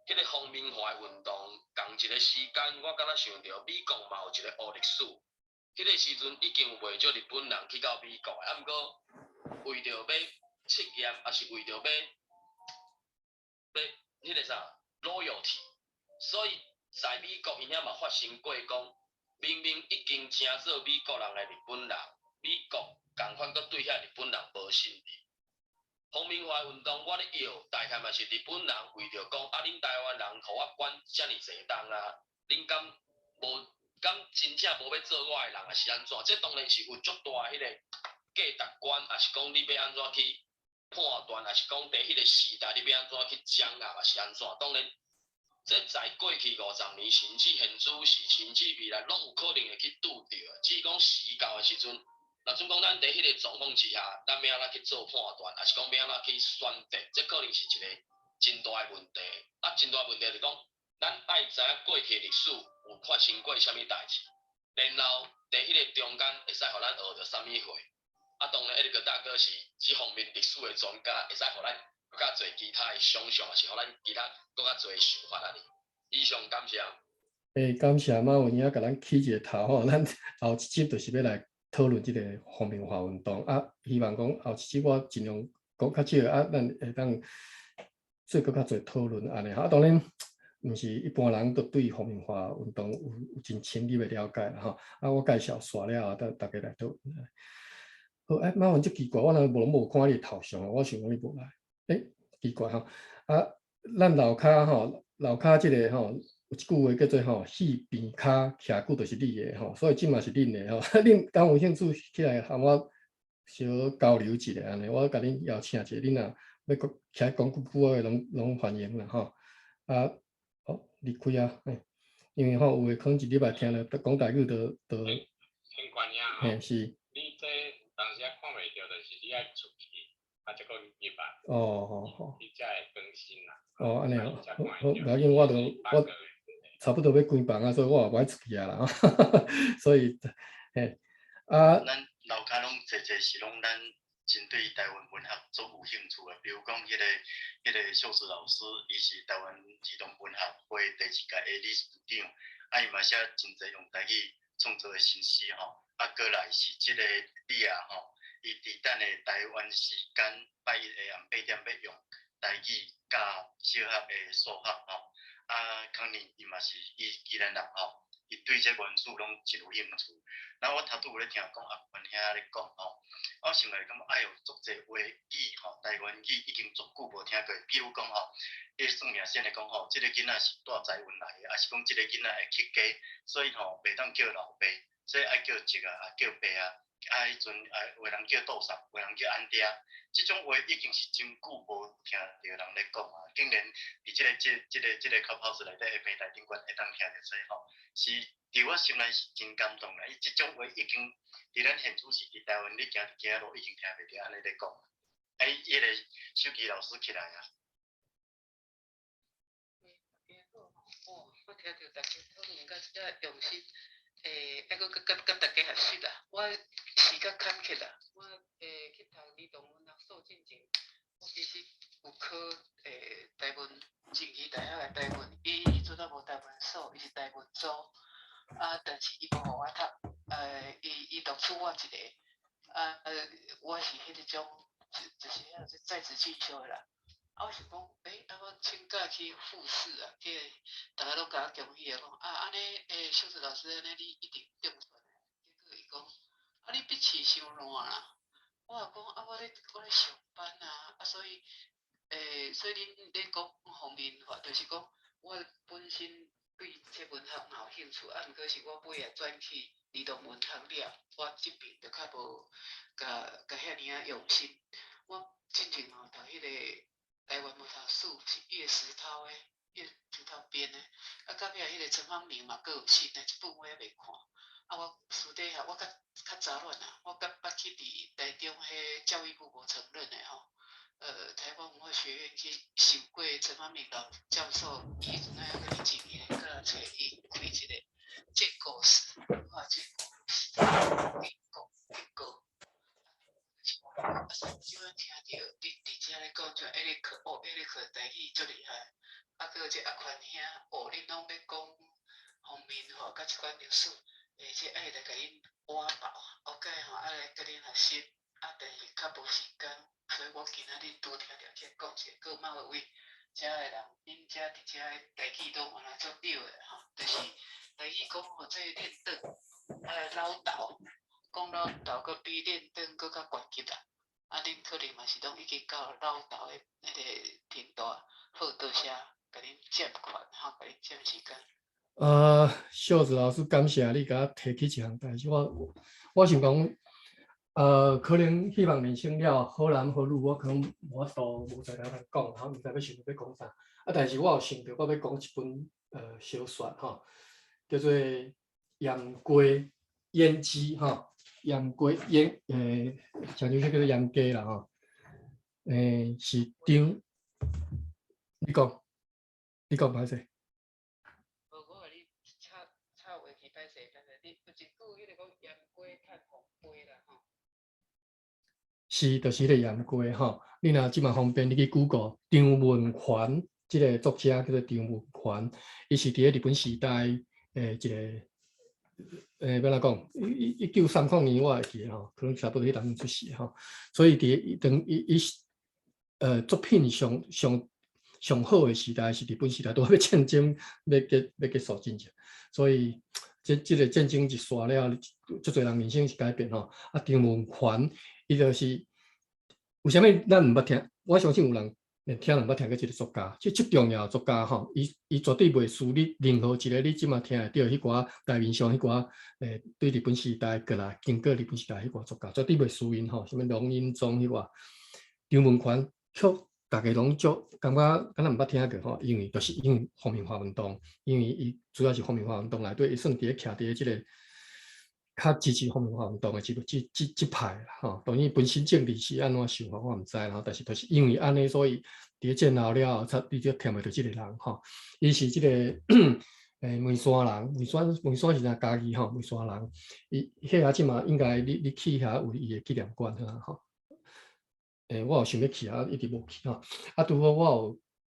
迄个方明华运动，同一个时间，我敢若想到美国嘛有一个黑历史，迄个时阵已经有袂少日本人去到美国的，啊毋过为着要测验，也是为着要迄个啥 loyalty， 所以在美国因遐嘛发生过讲，明明已经正做美国人的日本人，美国共款佮对遐日本人无信任。方明华运动，我咧摇，大概嘛是日本人为着讲啊，恁台湾人互我管遮尔济东啊，恁敢真正无要做我的人，还是安怎？这当然是有足大迄个价值观，也是讲你要安怎去判断，也是讲伫迄个时代你要安怎去掌握，也是安怎？当然，这在过去50年，甚至现主时，甚至未来，拢有可能会去拄着。只是讲时到的时阵。若准讲咱伫迄个状况之下，咱要安怎去做判断，还是讲要安怎去选择，这可能是一个真大的问题。啊，真大的问题就是讲，咱爱知影过去历史有发生过啥物代志，然后伫迄个中间会使互咱学着啥物货。啊，当然，艾利克大哥是这方面历史的专家，会使互咱更较侪其他的想象，也是互咱其他更较侪想法安尼。以上感谢。感谢马文也甲咱起一个头吼，咱后一集就是要来讨论即个方明华运动啊，希望讲后一集我尽量讲较少啊，咱会当做更较侪讨论安尼哈。当然，毋是一般人都对方明华运动有真深入的了解啦吼。啊，我介绍煞了后，大家来讨论。好，马文真奇怪，我无看你头像，我想讲你无来，奇怪吼。啊，咱楼骹吼，楼骹即个吼。有一句话叫做吼，戏边骹徛久就是你的吼，所以即嘛是恁的吼。恁敢有兴趣起来和我小交流一下安尼？我甲恁邀请一下，恁若要徛讲久的拢欢迎啦吼。啊，离开啊，因为吼有诶可能一礼拜听了讲台语都。先关呀吼。是。你这当时看袂着，就是你爱出去，啊，再个入来。好。你才会更新啦。安尼好，无要紧，我差不多要关房啊，所以我也无爱出去啊啦。所以，咱楼骹拢侪是拢咱针对台湾文学足有兴趣的，比如讲迄个秀子老师，伊是台湾儿童文学会第2届的理事长，啊，伊嘛写真侪用台语创作的新诗吼，啊，过来是即个李啊吼，伊伫等的台湾时间拜一下暗8点要用台语甲小学的数学吼。啊，康年伊嘛是伊宜兰人吼，伊伊对这文字拢真有兴趣。然后我头拄有咧听讲阿文兄咧讲吼，我想来感觉哎哟，足侪话语吼，台湾语已经足久无听过。比如讲吼，迄算命先来讲吼，即个囡仔是带财运来的，还是讲即个囡仔会去家，所以吼袂当叫老爸，所以爱叫叔啊，叫爸啊。迄阵有人叫杜嫂，有人叫安爹，即种话已经是真久无听到人咧讲啊，竟然伫即个靠 house 内底的平台顶管会当听着，所以吼是伫我心内是真感动啦。伊即种话已经伫咱现主时伫台湾，你行伫街路已经听袂着安尼咧讲。迄个手机老师起来啊。我听到大家讨论到遮用心。还佫大家学习啦，我时间坎坷啦，我去读儿童文学所进前，我其实有考台湾政治大学的台湾，伊迄阵啊无台湾所，伊是台湾组，但是伊无互我读，伊录取我一个，我是迄一种，就是遐在职进修的啦。我想讲，我请假去复试啊，去大家拢甲我恭喜啊，讲安尼秀子老师安尼你一定中选。结果伊讲，你笔试伤烂啦。我也讲我咧上班啊，所以恁咧讲方面话，就是讲我本身对这文学嘛有兴趣，毋过是我尾也转去儿童文学了，我这边就较无甲遐尔啊用心。我之前读迄个。台湾文学史是叶石涛编的，到尾迄个陈芳明嘛，佫有新的一本我还未看。我私底下我较早恋啊，我捌去伫台中迄教育部无承认的吼，台湾文化学院去受过陈芳明老教授，伊迄阵啊个几年，佮找伊开一个这故事，画这故事，结果。所以即摆听到伫遮咧讲，像艾利克台语足厉害，佫有这阿宽兄，恁拢要讲方面吼，甲即款历史，这爱来甲恁挖爆，解吼爱来甲恁学习，但是较无时间，所以我今仔日拄听到这讲者，佫某一位遮的人，恁遮伫遮的台语拢原来足溜的吼，就是台语讲吼，这练转，老豆。讲老豆佫比练转佫较悬级啦，恁可能嘛是拢已经到老豆的迄个程度啊。好，多谢，甲恁占款，甲恁占时间。秀子老师，感谢你甲我提起一项代志。我想讲，可能希望人生了好男好女，我可能无法度无在了来讲，毋知要想要讲啥。但是我有想到我要讲一本小说吼，叫做《阳龟烟鸡》吼。杨龟杨像就是叫做杨家啦吼，是张，你讲歹势。我甲你插话去歹势，你有一句迄个讲杨龟看红龟啦吼。是，就是迄个杨龟吼。你若即马方便，你去 Google 张文权，即个作者叫做张文权，伊是伫咧日本时代一个。要怎讲？1930年我会记吼，可能差不多迄当年出世吼，所以伊作品上好的时代是日本时代，都要战争要结束进前，所以这个战争一刷了，足侪人人生是改变吼。张文权伊就是为虾米咱毋捌听？我相信有人。连听人捌听过一个作家，即重要的作家吼，伊绝对袂输你任何一个你即马听会到迄寡台面上迄寡对日本时代过来经过日本时代迄寡作家，绝对袂输因吼。什么龙应宗迄寡，张文权，大家拢足感觉敢若毋捌听过吼，因为皇民化运动，因为伊主要是皇民化运动内底，伊算伫咧徛伫即个。较支持皇民化运动的即派啦，吼，当然本身政治是安怎想法我毋知啦，但是就是因为安尼，所以伫战后了后，你就听袂到即个人吼，伊是即个梅山人，梅山是哪家己吼？梅山人，伊迄下即嘛应该你去遐有伊的纪念馆啦吼。我有想要去一直无去吼。拄好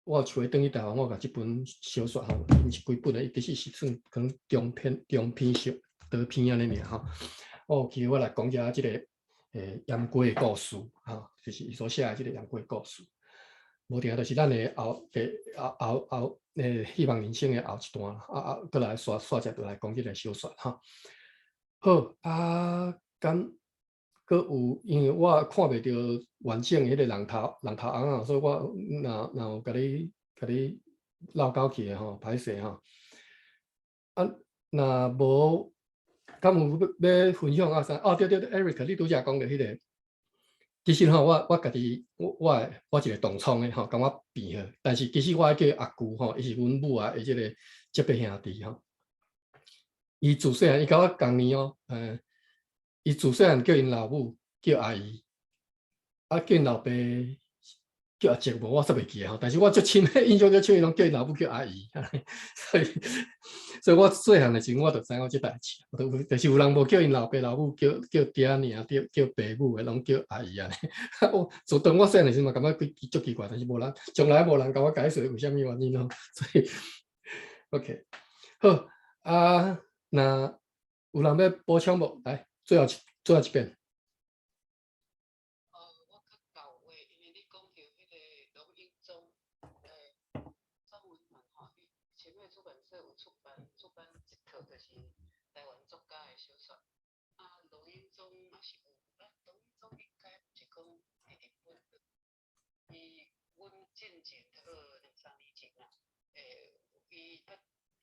我有找转去台湾，我甲即本小说吼，毋是几本的，其实是算可能中篇小。短篇安尼尔吼，我记我来讲一下即个杨贵的故事吼，就是伊所写的即个杨贵故事。无定就是咱的希望人生的后一段过来刷只就来讲即个小说哈。好啊，咁搁有，因为我看袂到完整迄个人头红啊，所以我若有甲你唠到去吼，歹势吼。啊，若无，敢有要分享啊啥？哦，对 ，Eric， 你拄则讲到迄个。其实吼，我家己我一个同窗的吼，甲我变好，但是其实我叫阿舅吼，伊是阮母啊的即个结拜兄弟吼。伊自细汉伊甲我同年哦，伊自细汉叫因老母叫阿姨，啊叫因老爸叫阿叔无，我煞袂记吼。但是我最深的印象最深拢叫因老母叫阿姨，所以我细汉的时阵我就知影即代志，就是有人无叫因老爸老母叫爹尔，叫爸母的拢叫阿姨安尼。自当我细汉的时嘛，感觉足奇怪，但是无人从来无人甲我解释为虾米原因咯。所以 ，OK， 好啊，那有人要补充无？来，最后一遍。我较到位，因为你讲到迄个龙应忠，张文满吼，前面出版社有出版一套，就是台湾作家的小说。啊，龙应忠嘛是有，龙应忠应该是讲伫日本，阮进前好2-3年前啦，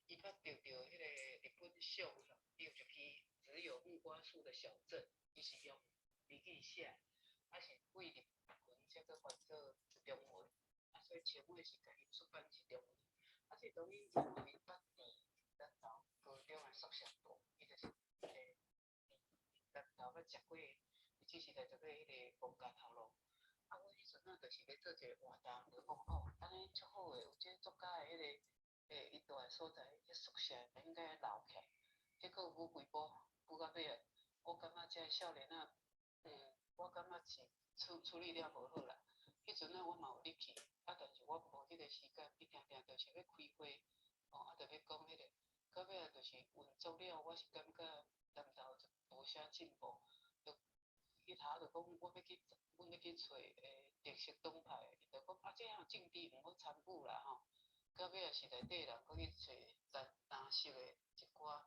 伊捌得到迄个日本赏，有一篇只有木瓜树的小镇，伊是用日语写。啊是为日文才个翻做中文，啊所以前尾是家己出版是中文。啊是龙应忠伊捌伫咱头高中的宿舍住，伊就是咱头捌食过，只时代就过迄个公家头路。啊我迄阵啊就是咧做一个活动，就讲哦，安尼足好诶，有即作家诶迄个伊住诶所在，迄宿舍应该留起。结果有几步到尾啊，我感觉即个少年啊，我感觉是处理了无好啦。迄阵啊，我嘛有入去，啊，但是我无迄个时间，一定就是要开会，啊，就要讲迄个，到尾啊，就是运作了，我是感觉南投就无啥进步，就迄头就讲，阮要去找特色党派，就讲啊，这样政治毋好参与啦吼。到尾啊，是内底人搁去找单色的一寡，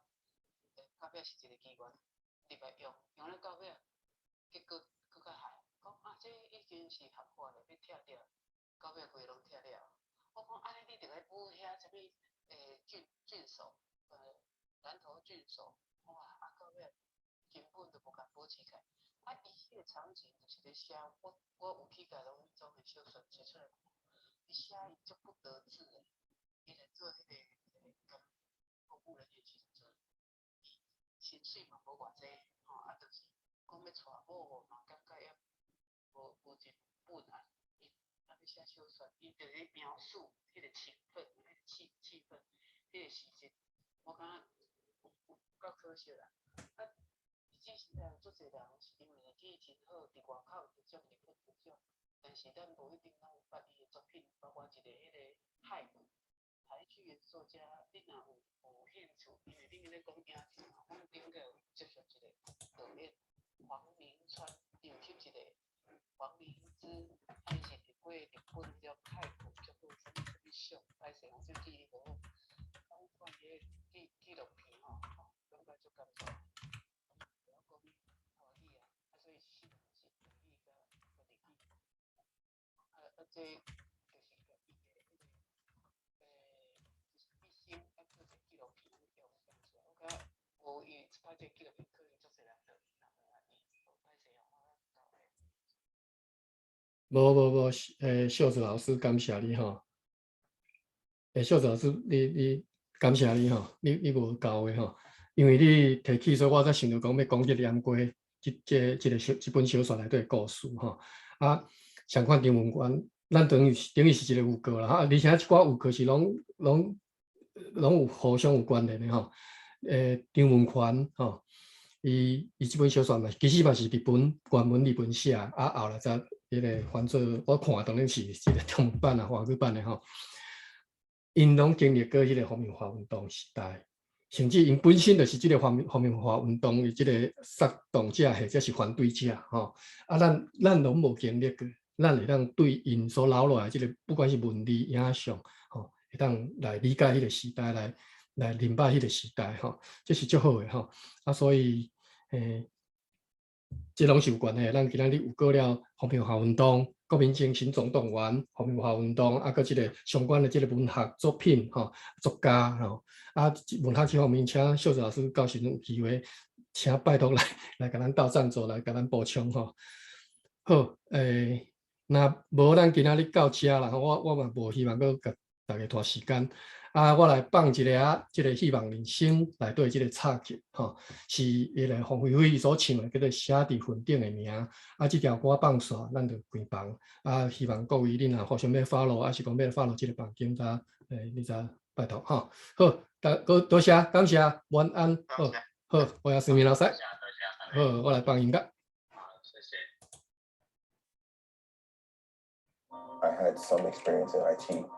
到尾是一个机关入来用了到尾啊，结果。较害，讲啊，这已经是合法了，要拆掉，到尾规拢拆了。我讲安尼，你着来补遐啥物郡守，南投郡守，哇，啊到尾根本就无甲保持起来。啊，伊迄个场景就是咧写，我有去甲龙应忠的小说写出来，伊写伊足不得志的，伊来做迄个公务人员时阵，伊薪水嘛无偌济，吼，啊，就是。讲要娶某嘛，感觉也无一本啊。伊啊要写小说，伊就咧描述迄个气氛，迄个气氛，迄个时节，我感觉有够可惜啦。啊，即时代有足侪人是因为日语真好，伫外口得奖日本得奖，但是咱无一定拢有捌伊的作品，包括一个迄个俳句，台剧的作家，你若有兴趣，因为恁咧讲影剧嘛，阮顶个有接触一个导演。黄明川 YouTube 一个黄明之，伊是伫过日本了泰国，足好啥物上，歹势我就记忆无好。我看迄纪录片吼，感觉足感动。我讲华语啊，所以是华语甲日语。这就是甲伊的迄个就是一生啊做一纪录片用上出来，我感觉无伊拍这纪录片，可能足侪人着。无，秀子老师感谢你吼。秀子老师，你感谢你吼，你无教的吼，因为你提起，所以我才想到讲要讲这念过这本小说内底的故事吼。啊，相关张文娟，咱等于是一个有过啦，而且一寡有过是拢有互相有关联的吼。张文娟吼。伊这本小说嘛，其实嘛是日本原文日本写，啊后来才迄个翻做，我看当然是一个中文版啊、华语版的吼。因拢经历过迄个皇民化运动时代，甚至因本身就是这个皇民化运动的这个煽动者或者是反对者吼。啊，咱拢无经历过，咱会当对因所留落来这个，不管是文字、影像吼，会当来理解迄个时代，来明白迄个时代吼，这是足好诶吼。啊，所以这拢是有关系。咱今仔日有过了和平化运动、国民精神总动员、和平化运动，啊，佮即个相关的即个文学作品吼，作家吼，啊，文学这方面，请秀子老师到时有机会，请拜托来甲咱斗赞助，来甲咱补充吼。好，那无咱今仔日到遮啦，我嘛无希望佮甲大家拖时间。啊，我来放一个即个希望人生内底即个插曲吼，是迄个黄飞飞所唱的，叫做《写伫云顶的名》。啊，即条歌放煞，咱就关放。啊，希望各位恁若互相要 follow，还是讲要 follow 即个房间，你知拜托吼。好，多谢，感谢，晚安。好，我要视频老师。好，我来放音乐。好，谢谢。I had some experience in IT.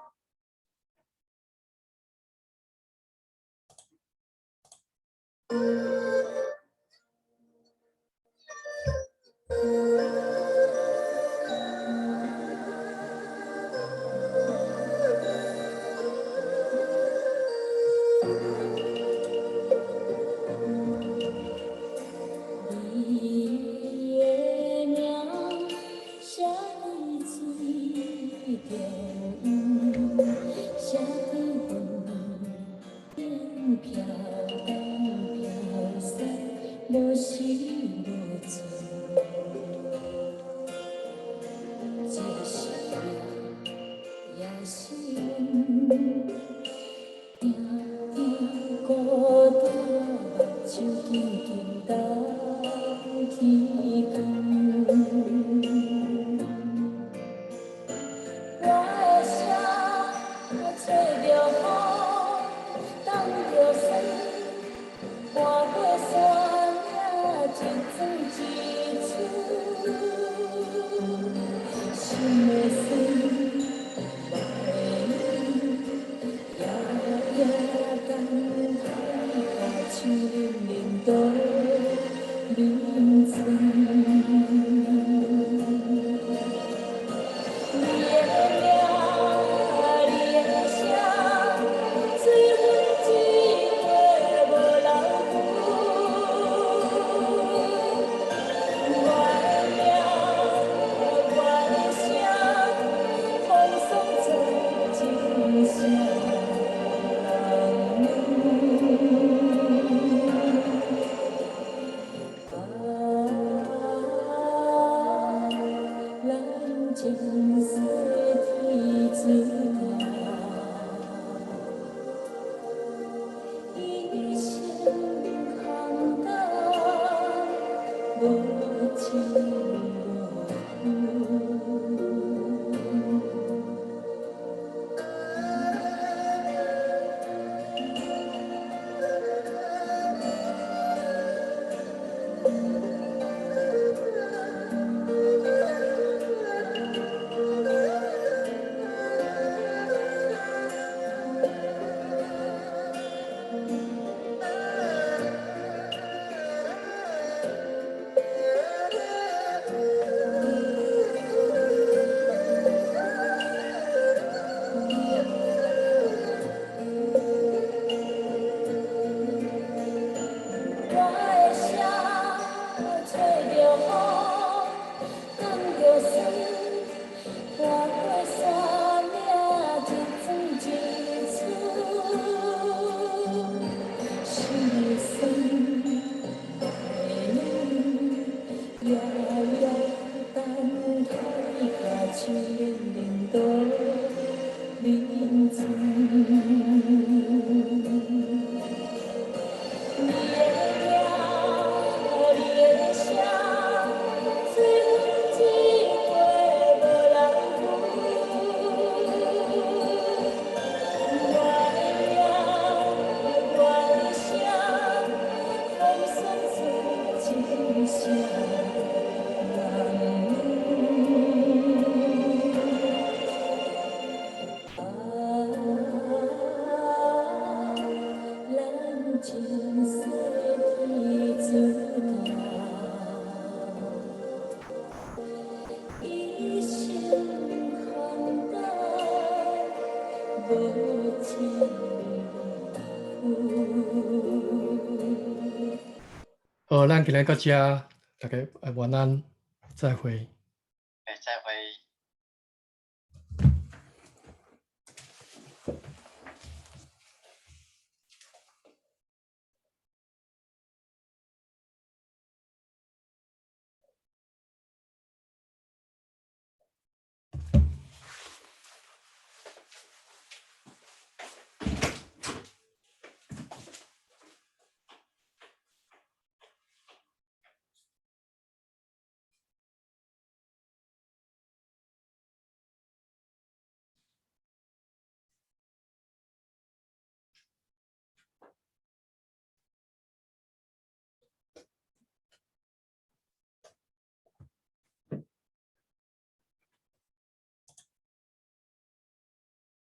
咱今日到这，大家晚安，再会。再会。